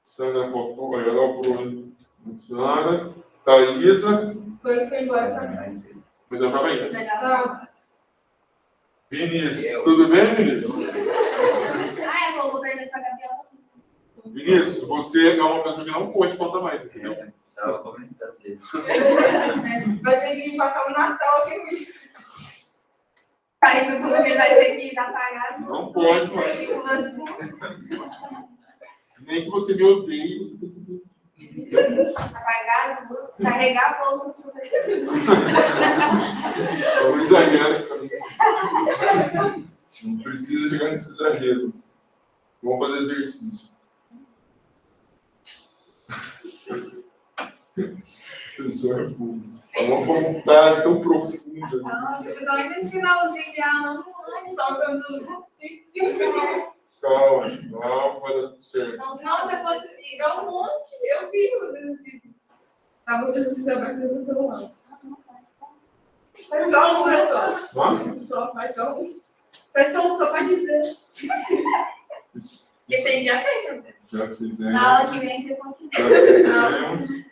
Sandra faltou. Ela, Bruno. Sandra. Thaísa. Foi embora pra trás. Mas ela estava aí. Tá. Vinícius, tudo bem, Vinícius? Eu vou perder essa Gabriela. Vinícius, você é uma pessoa que não pode faltar mais, entendeu? Tava comentando isso. Vai ter que passar o Natal aqui comigo. Aí você falou que ele vai ter que apagar. Não pode mais. Nem que você me odeie, você tem que. Apagar as luzes, carregar a bolsa do professor. Não exagera. Não precisa chegar nesse exagero. Vamos fazer exercício. Professor é fundo. É uma vontade tão profunda. Assim. Então, nesse finalzinho de aula, não tocando. Calma, vai dar tudo certo. Nossa, quantos É um monte. Eu vi fazendo assim. Tava fazendo assim, abaixo do celular. Faz só um, professor. Só faz só um. Faz só um, só pra dizer. Esse aí já fez, né? Já fizemos. Na aula que vem você continua. Já fizemos.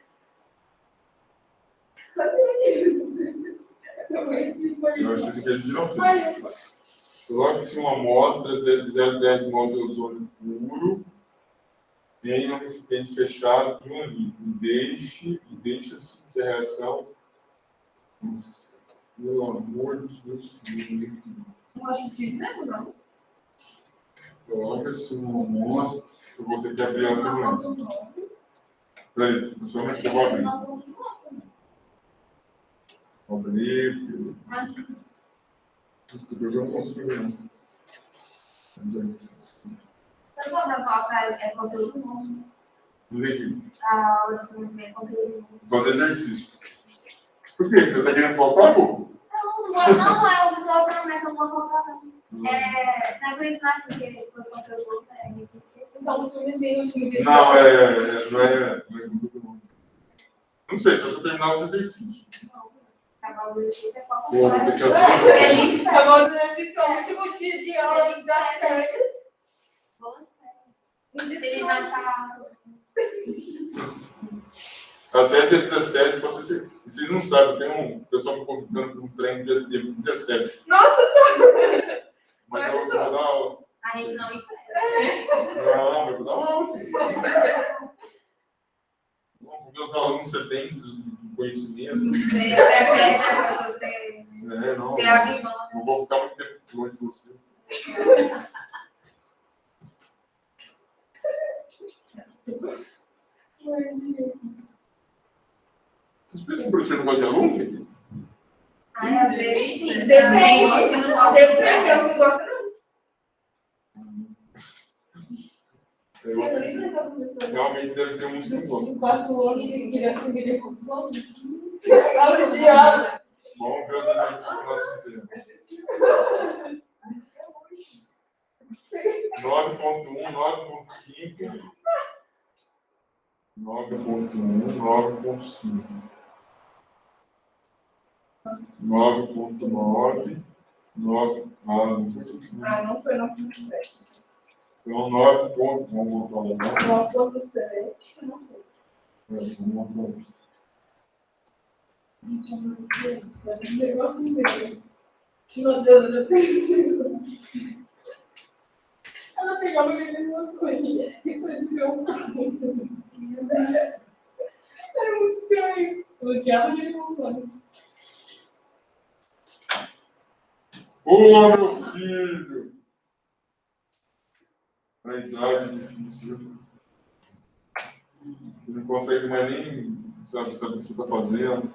Eu acho que esse aqui a gente não fez. Coloque-se uma amostra de 0,10 mol de ozônio puro em um recipiente fechado de 1 litro. E deixe-se que a reação. Nossa, pelo amor de Deus. Não acho que fiz, né? Não. Coloque-se uma amostra. Eu vou ter que abrir a câmera. Peraí, eu só mexer, vou abrir. Abrir. Eu não consigo ver. Mas só para falar, é conteúdo novo. Não entendi. A aula de ensino é conteúdo novo. Fazer exercício. Por quê? Porque tá querendo faltar, pô? Não, Não é o Vitor, não, mas eu vou focar. Não é por isso, não, porque a exposição que eu vou, a gente esquece. Só um filmezinho, Não, não é. Não sei, só se eu terminar os exercícios. Acabar o exercício é foco. Vou deixar. Feliz Acabou de exercício, é o último dia de aula das férias. Boas férias. Feliz Natal. Até dia 17, pode ser. Vocês não sabem, tem um pessoal me convidando para um treino dia 17. Nossa Senhora! Mas eu vou dar uma aula. A gente não emprega. Não, eu vou dar uma aula. Porque os alunos sedentos de conhecimento. Você prefere, né, você Não. abre mão. Não vou ficar muito tempo longe de você. Vocês pensam que o professor não gosta de aluno, gente? Ai, às vezes sim. Depende. Tem uns que não gostam. Depende, eu não gosto não. Eu- Você lembra da professora? Realmente deve ter uns que não gostam. Em 4 anos, que queria função? Aula de aula. Vamos ver os exercícios que nós fizemos. 9.1, 9.5, 9.1, 9.5, 9.9, 9. Não sei se Não foi 9.7. então 9. Vamos botar 9.7, não foi. Vamos botar. Vai ter que pegar o primeiro. Meu Deus, eu já percebi. Ela pegava aquele coisinhas e foi ver um carro. Era muito estranho. Eu odiava de emoções. Ô, meu filho! A idade é difícil. Você não consegue mais nem saber o que você está fazendo.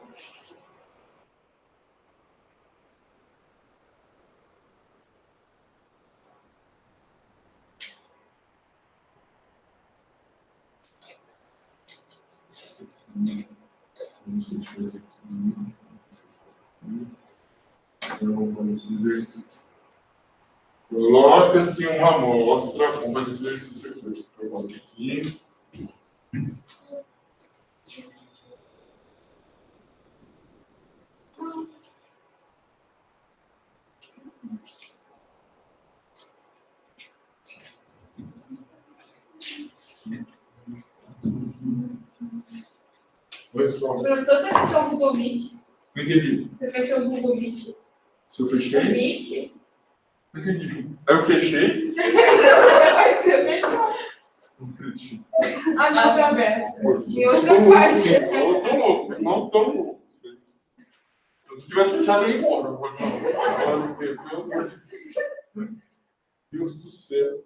Coloca-se uma amostra, vamos fazer esse exercício aqui. Coloca aqui. Pessoal, Professor, você fechou o Google Meet? não entendi. Você fechou o Google Meet? Se eu fechei? Meet? Não entendi. Aí eu fechei? Você fechou? Não acredito. Ah, não, tá aberto. Sim, E outra parte. eu tô louco, não tô louco. Se eu tivesse fechado, eu ia embora. Eu vou falar, não, pelo amor de Deus do céu.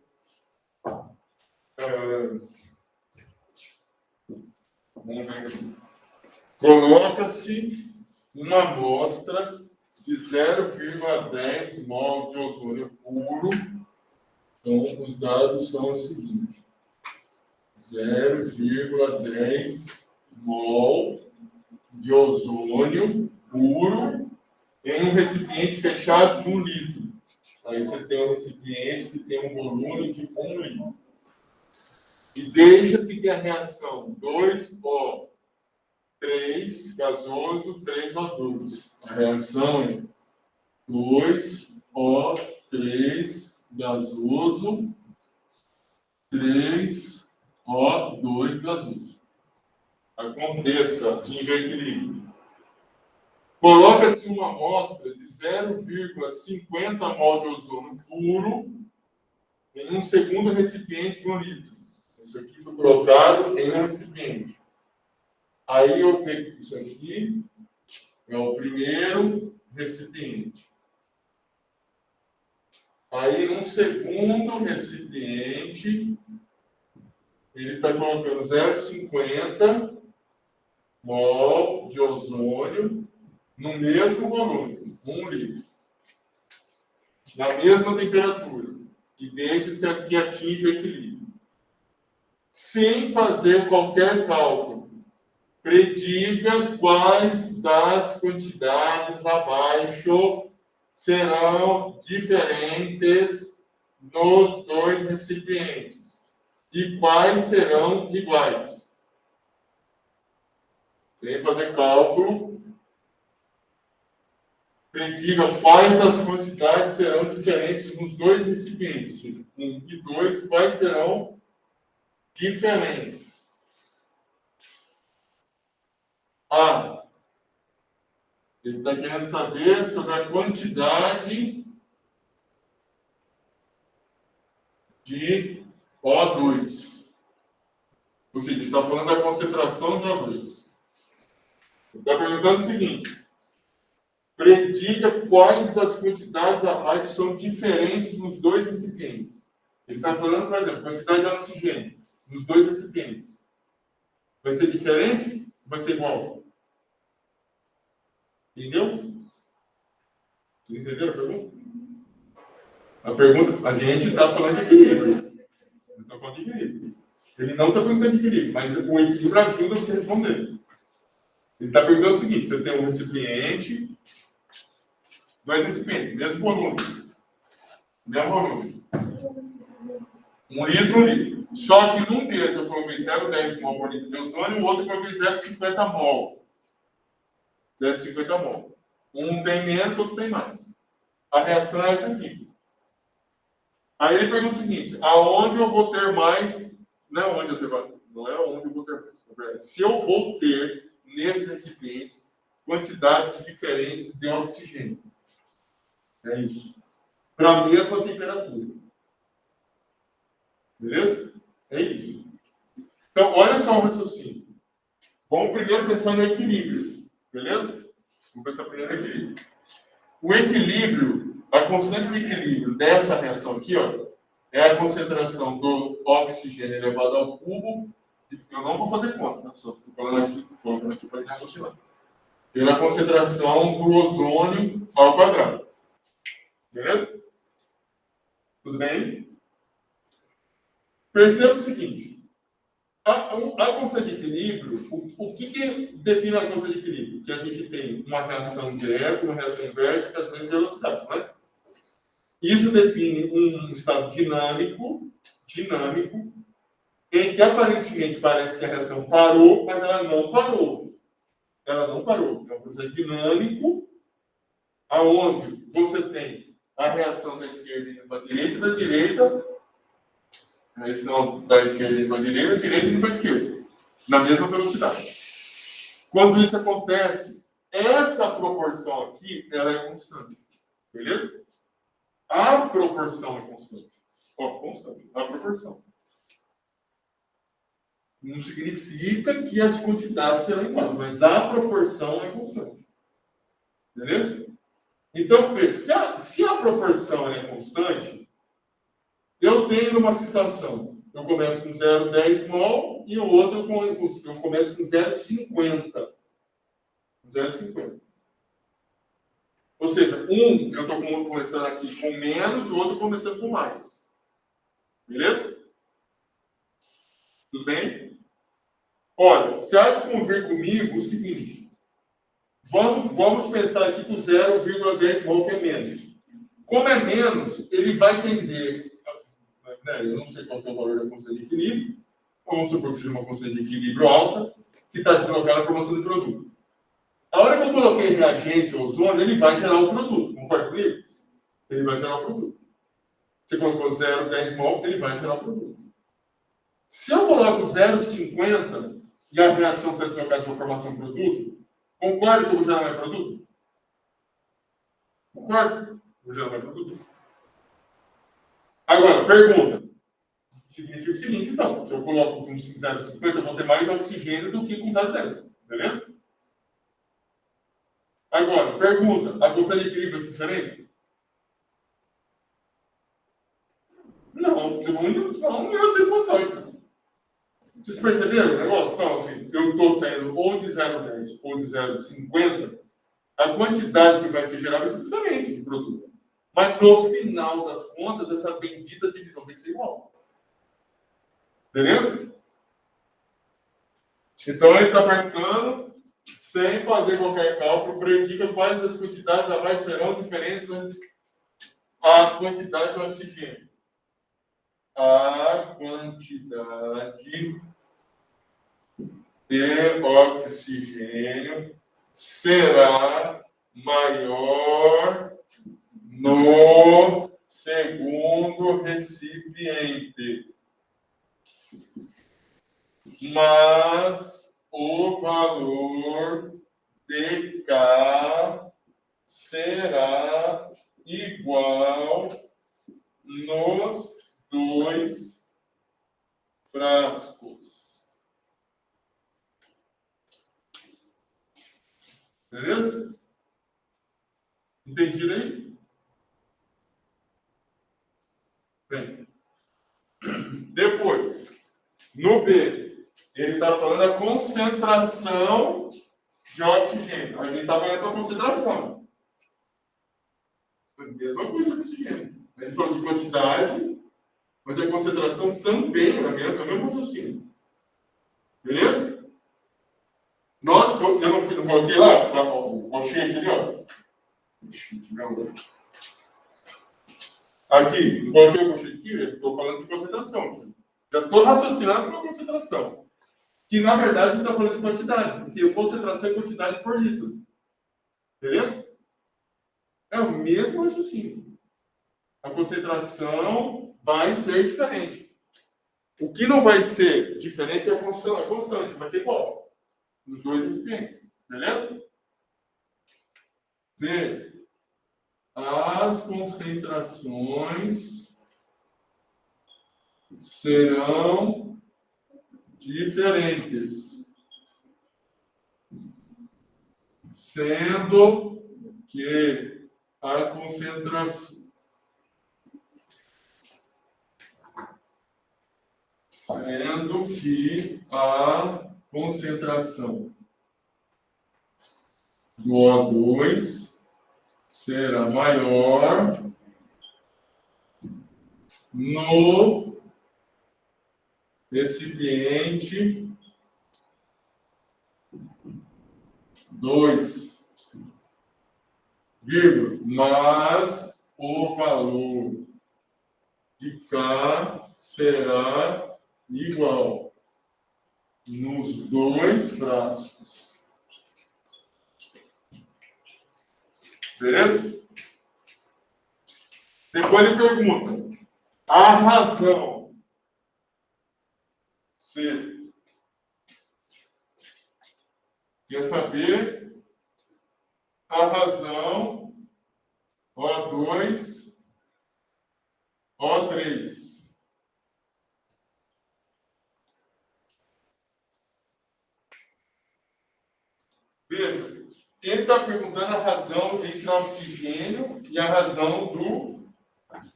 Vamos ver aqui. Coloca-se uma amostra de 0,10 mol de ozônio puro. Então, os dados são os seguintes. 0,10 mol de ozônio puro em um recipiente fechado de 1 litro. Aí você tem um recipiente que tem um volume de 1 litro. E deixa-se que a reação 2O, 3 gasoso, 3O2. A reação é 2O, 3 gasoso, 3O2 gasoso. Aconteça, atinja equilíbrio. Coloca-se uma amostra de 0,50 mol de ozônio puro em um segundo recipiente de 1 litro. Isso aqui foi colocado em um recipiente. Aí eu pego isso aqui, é o primeiro recipiente. Aí, num segundo recipiente, ele está colocando 0,50 mol de ozônio no mesmo volume, 1 litro. Na mesma temperatura. E deixa-se que atinja o equilíbrio. Sem fazer qualquer cálculo. Prediga quais das quantidades abaixo serão diferentes nos dois recipientes e quais serão iguais. Sem fazer cálculo, prediga quais das quantidades serão diferentes nos dois recipientes. 1 e 2, quais serão diferentes. A. Ele está querendo saber sobre a quantidade de O2. Ou seja, ele está falando da concentração de O2. Ele está perguntando o seguinte: prediga quais das quantidades abaixo são diferentes nos dois recipientes. Ele está falando, por exemplo, quantidade de oxigênio nos dois recipientes. Vai ser diferente ou vai ser igual? Entendeu? Vocês entenderam a pergunta? A pergunta, a gente está falando de equilíbrio. Eu estou falando de equilíbrio. Ele não está perguntando de equilíbrio, mas o equilíbrio ajuda você a responder. Ele está perguntando o seguinte: você tem um recipiente, dois recipientes, mesmo volume. Mesmo volume. 1 litro, 1 litro. Só que num deles eu coloquei 0,10 mol por litro de ozônio, o outro eu coloquei 0,50 mol. 0,50 mol. Um tem menos, outro tem mais. A reação é essa aqui. Aí ele pergunta o seguinte: aonde eu vou ter mais? Não é onde eu tenho mais. Não é onde eu vou ter mais. Se eu vou ter nesses recipientes quantidades diferentes de oxigênio. É isso. Para a mesma temperatura. Beleza? É isso. Então, olha só o raciocínio. Vamos primeiro pensar no equilíbrio. Beleza? Vamos pensar primeiro no equilíbrio. O equilíbrio, a constante de equilíbrio dessa reação aqui, ó, é a concentração do oxigênio elevado ao cubo. Eu não vou fazer conta, né? Só estou colocando aqui para raciocinar. Pela concentração do ozônio ao quadrado. Beleza? Tudo bem? Perceba o seguinte. A constante de equilíbrio, o que define a constante de equilíbrio? Que a gente tem uma reação direta, uma reação inversa e as mesmas velocidades, né? Isso define um estado dinâmico, em que aparentemente parece que a reação parou, mas ela não parou. Ela não parou. É um processo dinâmico, aonde você tem a reação da esquerda indo para a direita e da direita, a reação da esquerda indo para a direita indo para a esquerda, na mesma velocidade. Quando isso acontece, essa proporção aqui, ela é constante. Beleza? A proporção é constante. Ó, constante. A proporção. Não significa que as quantidades serão iguais, mas a proporção é constante. Beleza? Então, se a proporção é constante, eu tenho uma situação, eu começo com 0,10 mol e o outro eu começo com 0,50. 0,50. Ou seja, eu estou começando aqui com menos, o outro começando com mais. Beleza? Tudo bem? Olha, você há de convir comigo o seguinte. Vamos pensar aqui com 0,10 mol, que é menos. Como é menos, ele vai tender. Né, eu não sei qual é o valor da constante de equilíbrio. Vamos supor que seja uma constante de equilíbrio alta, que está deslocada na formação do produto. A hora que eu coloquei reagente ozônio, ele vai gerar o produto. Concorda comigo? Ele vai gerar o produto. Você colocou 0,10 mol, ele vai gerar o produto. Se eu coloco 0,50 e a reação está deslocada para a formação do produto, concorda que eu vou gerar mais produto? Concorda? Vou gerar mais produto. Agora, pergunta. Significa o seguinte, então. Se eu coloco com 0,50, eu vou ter mais oxigênio do que com 0,10. Beleza? Agora, pergunta. A constante de equilíbrio é diferente? Não. Não é assim constante. Vocês perceberam o negócio? Então, assim, eu estou saindo ou de 0,10 ou de 0,50, a quantidade que vai ser gerada vai ser diferente de produto. Mas no final das contas, essa bendita divisão tem que ser igual. Beleza? Então, ele está perguntando, sem fazer qualquer cálculo, predica quais as quantidades abaixo serão diferentes a quantidade de oxigênio. A quantidade de oxigênio será maior no segundo recipiente, mas o valor de K será igual nos dois frascos. Beleza? Entendido aí? Bem. Depois, no B, ele está falando da concentração de oxigênio. A gente está falando da concentração. A mesma coisa que oxigênio. A gente falou de quantidade, mas a concentração também é o mesmo raciocínio. Beleza? Eu não coloquei lá o colchete ali, ó. Aqui, não coloquei o colchete aqui, eu estou falando de concentração. Já estou raciocinando com a concentração. Que, na verdade, a gente está falando de quantidade, porque concentração é quantidade por litro. Beleza? É o mesmo raciocínio. A concentração vai ser diferente. O que não vai ser diferente é a constante, vai ser igual nos dois recipientes. Beleza? B. As concentrações serão diferentes, sendo que a concentração do O2 será maior no recipiente 2, mas o valor de K será igual nos dois frascos. Beleza? Depois ele pergunta: a razão C. Quer saber a razão O2, O3. Veja, ele está perguntando a razão entre o oxigênio e a razão do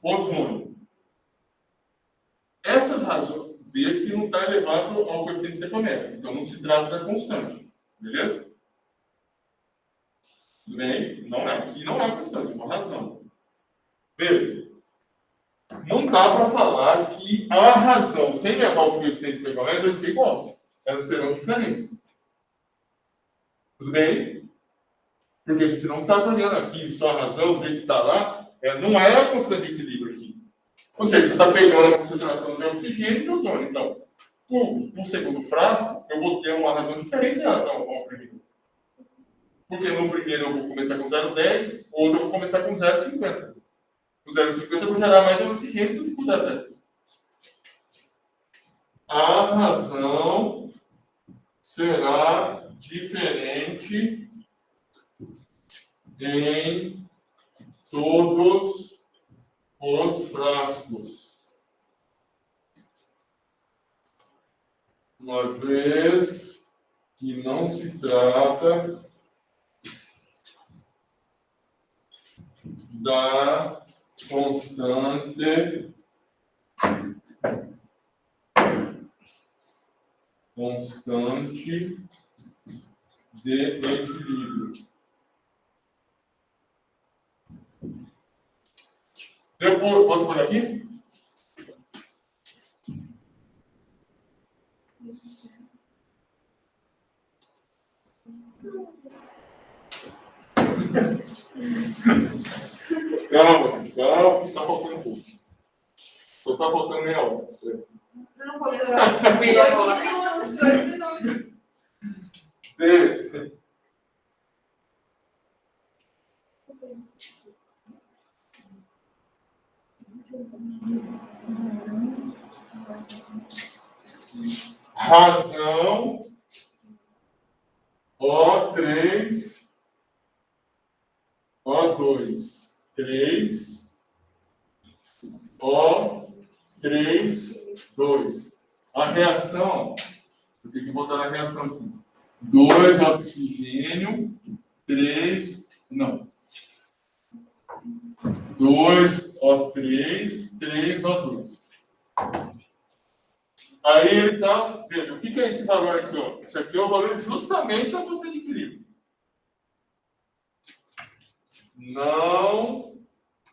ozônio. Essas razões, veja que não está elevado ao coeficiente estequiométrico, então não se trata da constante. Beleza? Tudo bem? Aqui não é constante, é uma razão. Veja, não dá para falar que a razão sem levar os coeficientes estequiométricos vai ser igual. Elas serão diferentes. Tudo bem? Porque a gente não está avaliando aqui só a razão, do jeito que está lá, não é a constante de equilíbrio aqui. Ou seja, você está pegando a concentração de oxigênio e de ozônio. Então, para o segundo frasco, eu vou ter uma razão diferente em relação ao primeiro. Porque no primeiro eu vou começar com 0,10, outro eu vou começar com 0,50. O 0,50 eu vou gerar mais oxigênio do que o 0,10. A razão será diferente em todos os frascos, uma vez que não se trata da constante de equilíbrio. Depois, posso por aqui? Calma, calma, que tá faltando um pouco. Só tá faltando meia hora. Não, falei meia hora. 2 minutos. D. Razão O3, O2, 3, O3, 2. A reação, eu tenho que botar na reação aqui. 2 oxigênio, 3, não. 2 O3, 3 O2. Aí ele está, veja, o que é esse valor aqui? Ó? Esse aqui é o valor justamente da consciência de equilíbrio. Não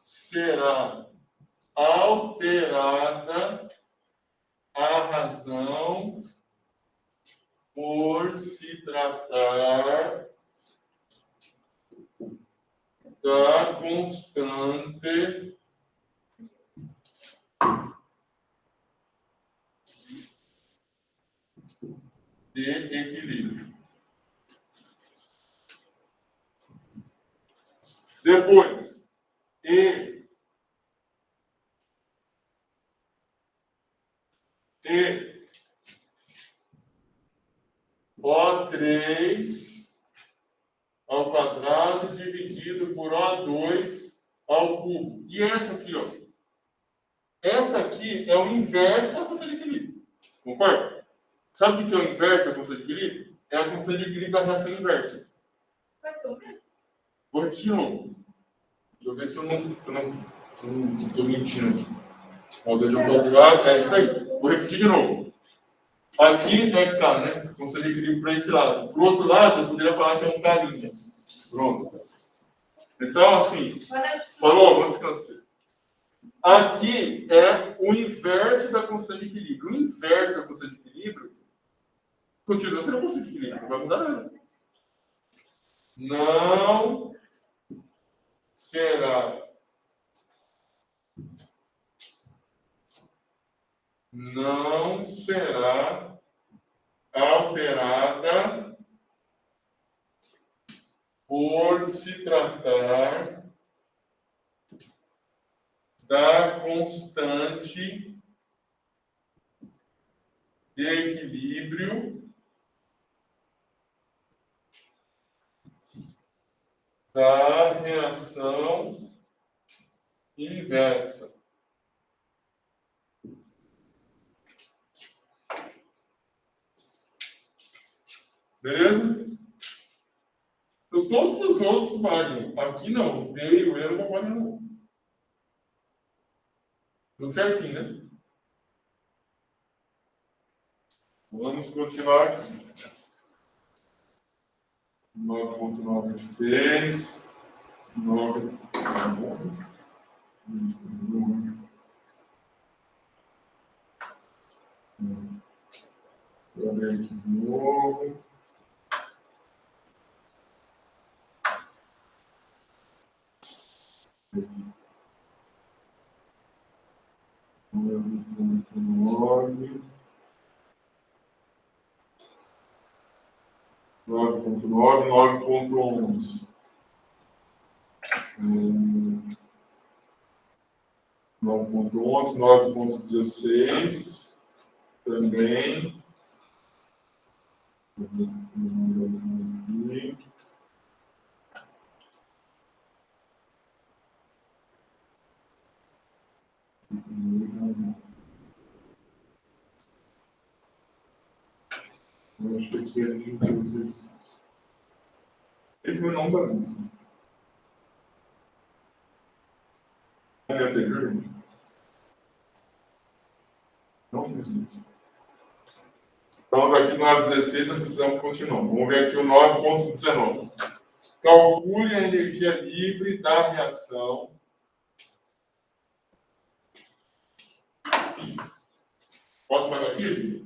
será alterada a razão por se tratar da constante de equilíbrio. Depois, O3 ao quadrado dividido por O2 ao cubo. E essa aqui, ó. Essa aqui é o inverso da constante de equilíbrio. Concorda? Sabe o que é o inverso da constante de equilíbrio? É a constante de equilíbrio da reação inversa. Vai subir? Vou repetir de novo. Deixa eu ver se eu não estou mentindo aqui. O2 ao quadrado, é isso daí. Vou repetir de novo. Aqui é K, né? Constante de equilíbrio para esse lado. Para o outro lado, eu poderia falar que é um K'. Pronto. Então, assim, falou, vamos descansar. Aqui é o inverso da constante de equilíbrio. O inverso da constante de equilíbrio continua sendo a constante de equilíbrio, não vai mudar nada. Não será alterada por se tratar da constante de equilíbrio da reação inversa. Beleza? Então, todos os outros valem. Aqui não. O D e o E não valem não. Tudo certinho, né? Vamos continuar aqui. 9.9 a gente fez. 9. Vou abrir aqui de novo. Nove ponto nove, 9.11. 9.11, 9.16 também. Acho que aqui a gente tem exercício. Esse foi não balança. Não é anterior? Não fiz isso. Então, aqui no 9.16, nós precisamos continuar. Vamos ver aqui o 9.19. Calcule a energia livre da reação. Posso pagar aqui?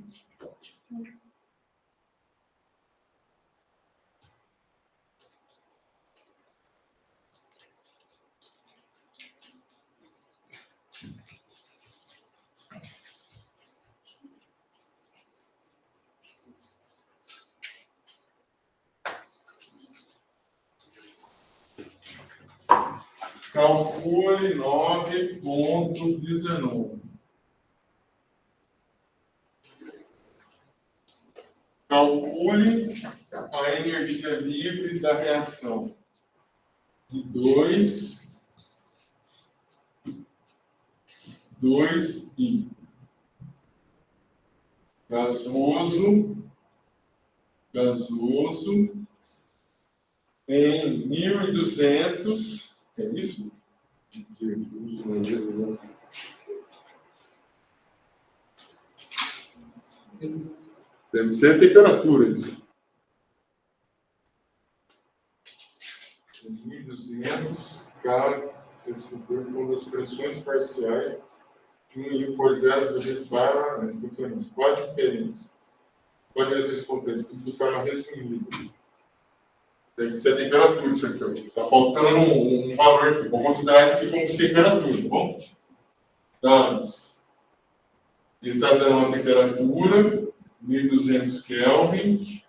Calcule 9,19. Calcule a energia livre da reação de 2I. Gasoso em 1.200, é isso? Deve ser a temperatura isso. 1.200, com as pressões parciais, que um for 0, vezes para, qual a diferença? Qual a diferença espontânea? Tudo de forma resumida. Tem que ser a temperatura isso aqui. Está faltando um valor aqui. Vou considerar isso aqui como temperatura, tá bom? Dados. Ele está dando uma temperatura, 1.200 Kelvin.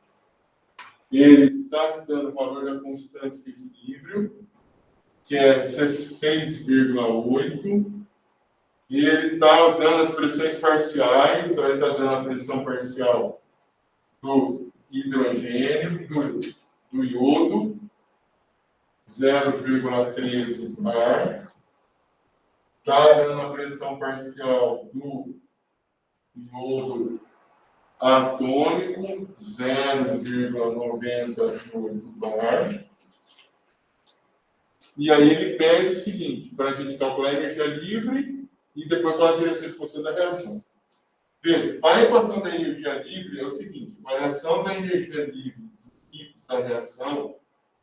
Ele está te dando o valor da constante de equilíbrio, que é 6,8. E ele está dando as pressões parciais, então ele está dando a pressão parcial do hidrogênio, do iodo, 0,13 bar. Está dando a pressão parcial do iodo atômico, 0,98 bar. E aí ele pede o seguinte, para a gente calcular a energia livre e depois qual a direção espontânea da reação. Veja, a equação da energia livre é o seguinte, a variação da energia livre de picos da reação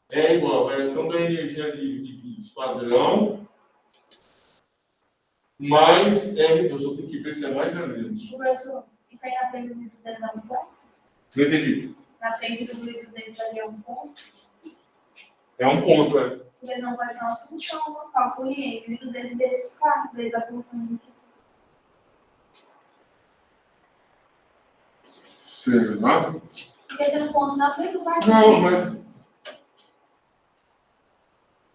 é igual à variação da energia livre de picos padrão mais R, eu só tenho que ver se é mais ou menos. Professor, isso aí na frente do 1.200 é um ponto? Não entendi. Na frente do 1.200 ali é um ponto? É um ponto, é. E eles não vai ser uma função, calcule 1.200 vezes K, vezes a função de Q. Será? Porque tem um ponto na frente, não faz Não, sentido.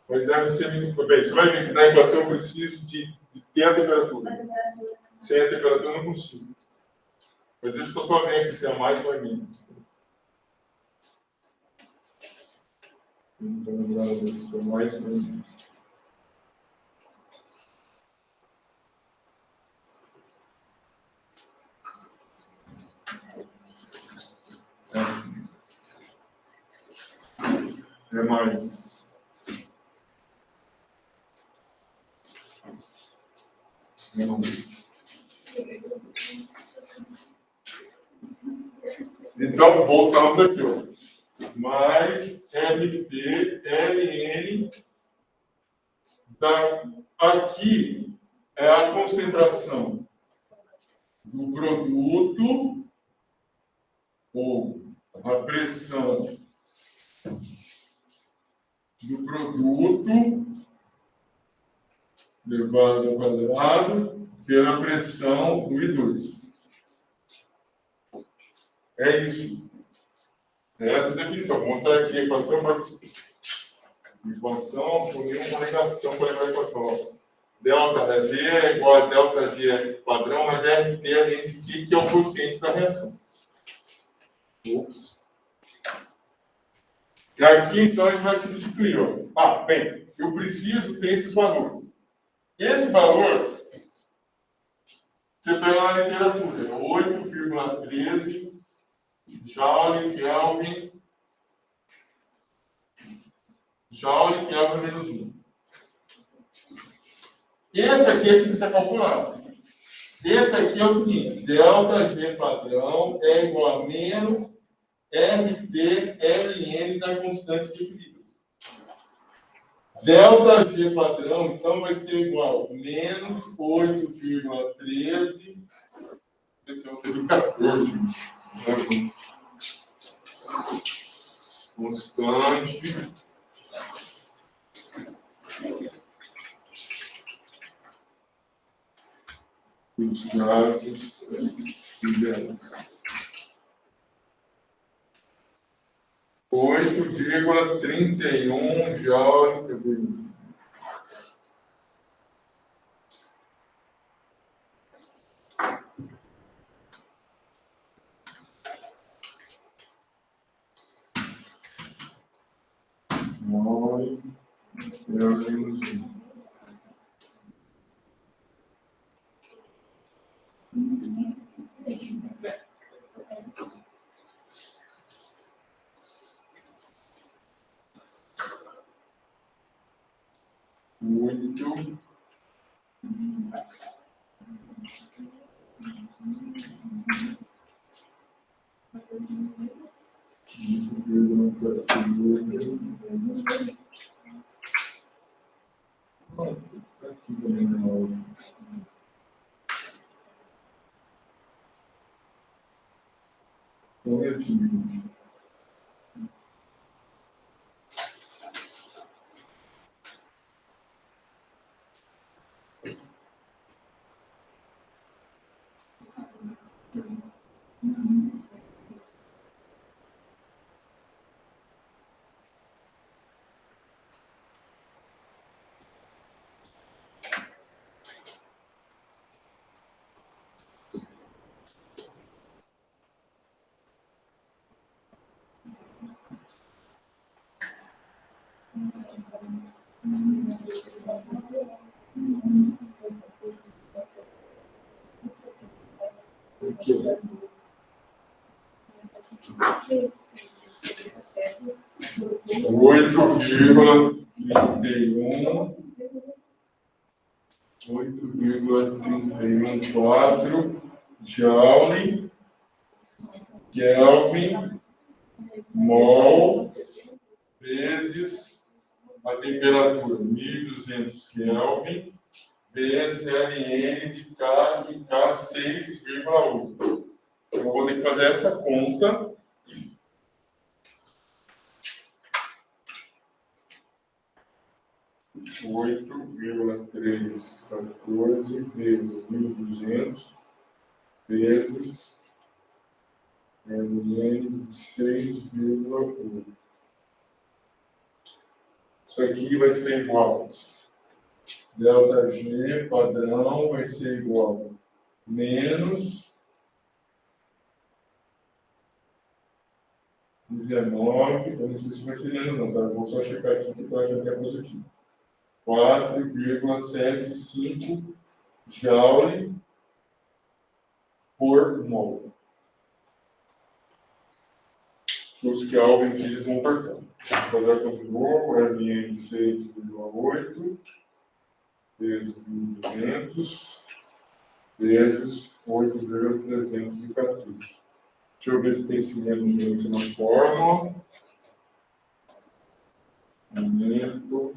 mas deve ser muito bem. Você vai ver que na equação eu preciso de ter a temperatura. Da temperatura. Sem a temperatura eu não consigo. Mas eu estou só vendo aqui se é mais ou é menos. Não estou lembrando se é mais ou menos. É mais. Não. Então, voltamos aqui, ó. Mais RT, LN. Aqui é a concentração do produto ou a pressão do produto elevado ao quadrado pela pressão do I2. É isso. É essa a definição. Vou mostrar aqui a equação para equação por nenhuma negação para a equação. Delta G é igual a delta G padrão, mas RT além de que é o quociente da reação. Ops. E aqui, então, a gente vai substituir. Ó. Bem, eu preciso ter esses valores. Esse valor, você pega na literatura, é 8,13 Joule Kelvin menos 1. Esse aqui a gente precisa calcular. Esse aqui é o seguinte, delta G padrão é igual a menos RT LN da constante de equilíbrio. Delta G padrão, então, vai ser igual a menos 8,13. Esse é o 14. Constante. Os gases ideais. 8,31 joule. 9 menos 1. Muito. Oito vírgula 8,314 Joule, Kelvin, mol, vezes a temperatura 1200 Kelvin, vezes Ln de K, de K 6,8. Eu vou ter que fazer essa conta. Oito vírgula 314 vezes 1.200 vezes Ln de 6,8. Isso aqui vai ser igual. ΔG padrão vai ser igual a menos 19, eu não sei se vai ser menos não, tá? Eu vou só checar aqui que eu acho que é positivo. 4,75 Joule por mol. Os Kelvin que eles vão cortar. Vou fazer a conta de novo, Ln 6,8 vezes 1.200 vezes 8,314. Deixa eu ver se tem esse menos dentro na fórmula. Momento.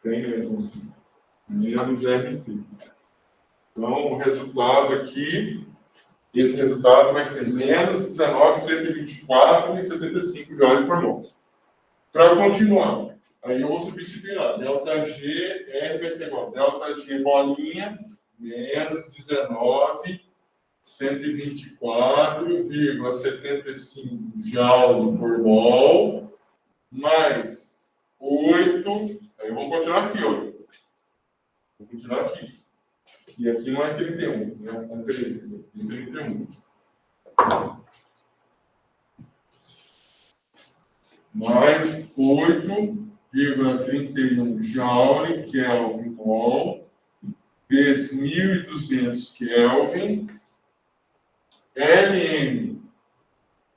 Tem mesmo. Menos RT. Então, o resultado aqui, esse resultado vai ser menos 19,124,75 joule por mol. Para continuar, aí eu vou substituir lá. ΔG, R vai ser igual a ΔG bolinha, menos 19,124,75 joule por mol, mais 8. Aí eu vou continuar aqui, ó. Vou continuar aqui. E aqui não é 31, né? É 13, é 31. Mais 8,31 joule Kelvin mol, vezes 1.200 Kelvin, Ln.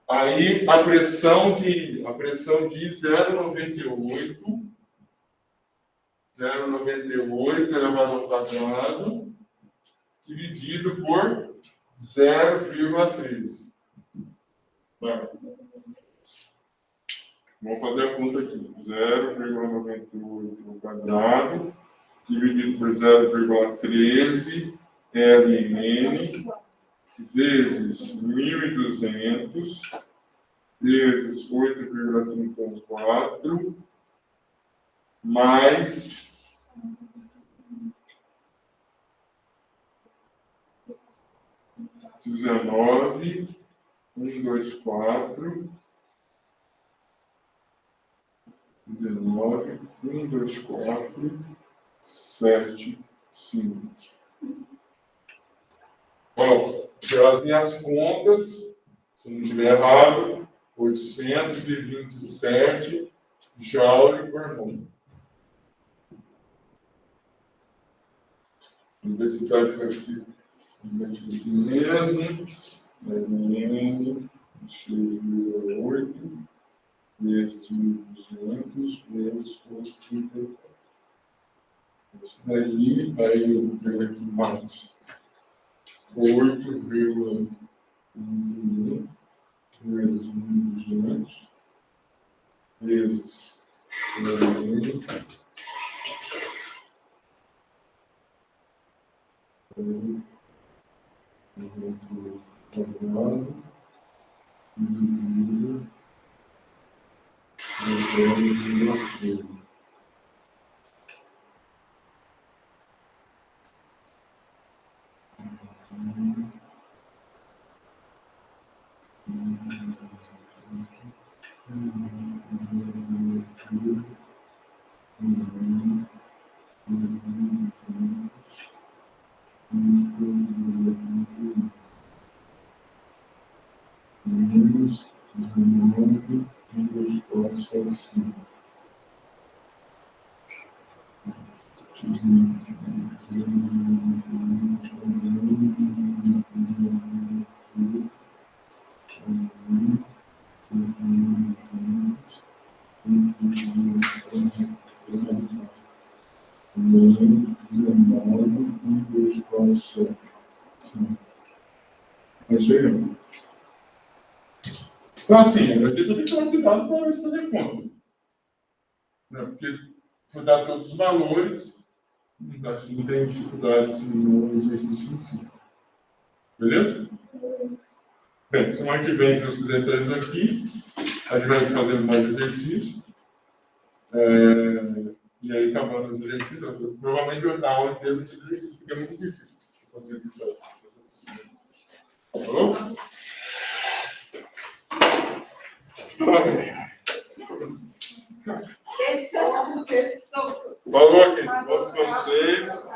Aí a pressão de 0,98 elevado ao quadrado, dividido por 0,13. Vamos fazer a conta aqui. 0,98 ao quadrado, dividido por 0,13 Ln, vezes 1.200, vezes 8,34, mais 19,124, 19,124,75. Bom, Fazem as contas, se não estiver errado, 827 joules por mol. Vamos ver se vai ficar assim. Mesmo. Chega a 8 vezes 1.200 vezes 34. Isso daí, aí eu vou ver aqui mais 8,1 vezes 1.200 vezes 1.200. É isso aí, não. Então, assim, a gente tem que tomar cuidado para fazer conta. Né? Porque foi dar todos os valores, acho que não tem dificuldade assim, no exercício em si. Beleza? Bem, semana que vem, se Deus quiser, saímos aqui. A gente vai fazer mais exercícios. E aí, acabando os exercícios, provavelmente eu vou dar aula inteira desse exercício, porque é muito difícil fazer isso. Tá bom? Falou, gente. Todos vocês.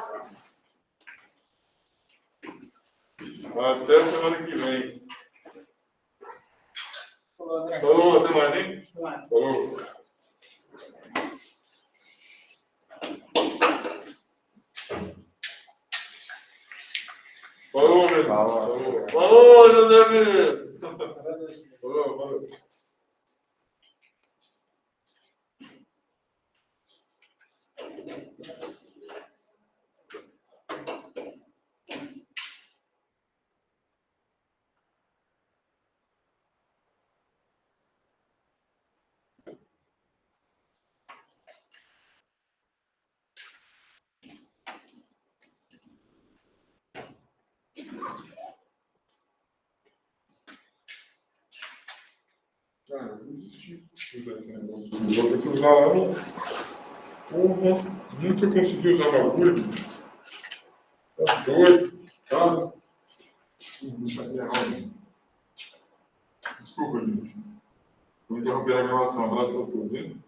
Até semana que vem. Falou, até mais, hein? Falou. Falou, meu. Falou, José. Falou. Cara, não existe esse negócio. Eu vou ter que usar lá no. Porra, nunca consegui usar o bagulho. Tá doido, tá? Desculpa, gente. Vou interromper a gravação. Abraço para todos, hein?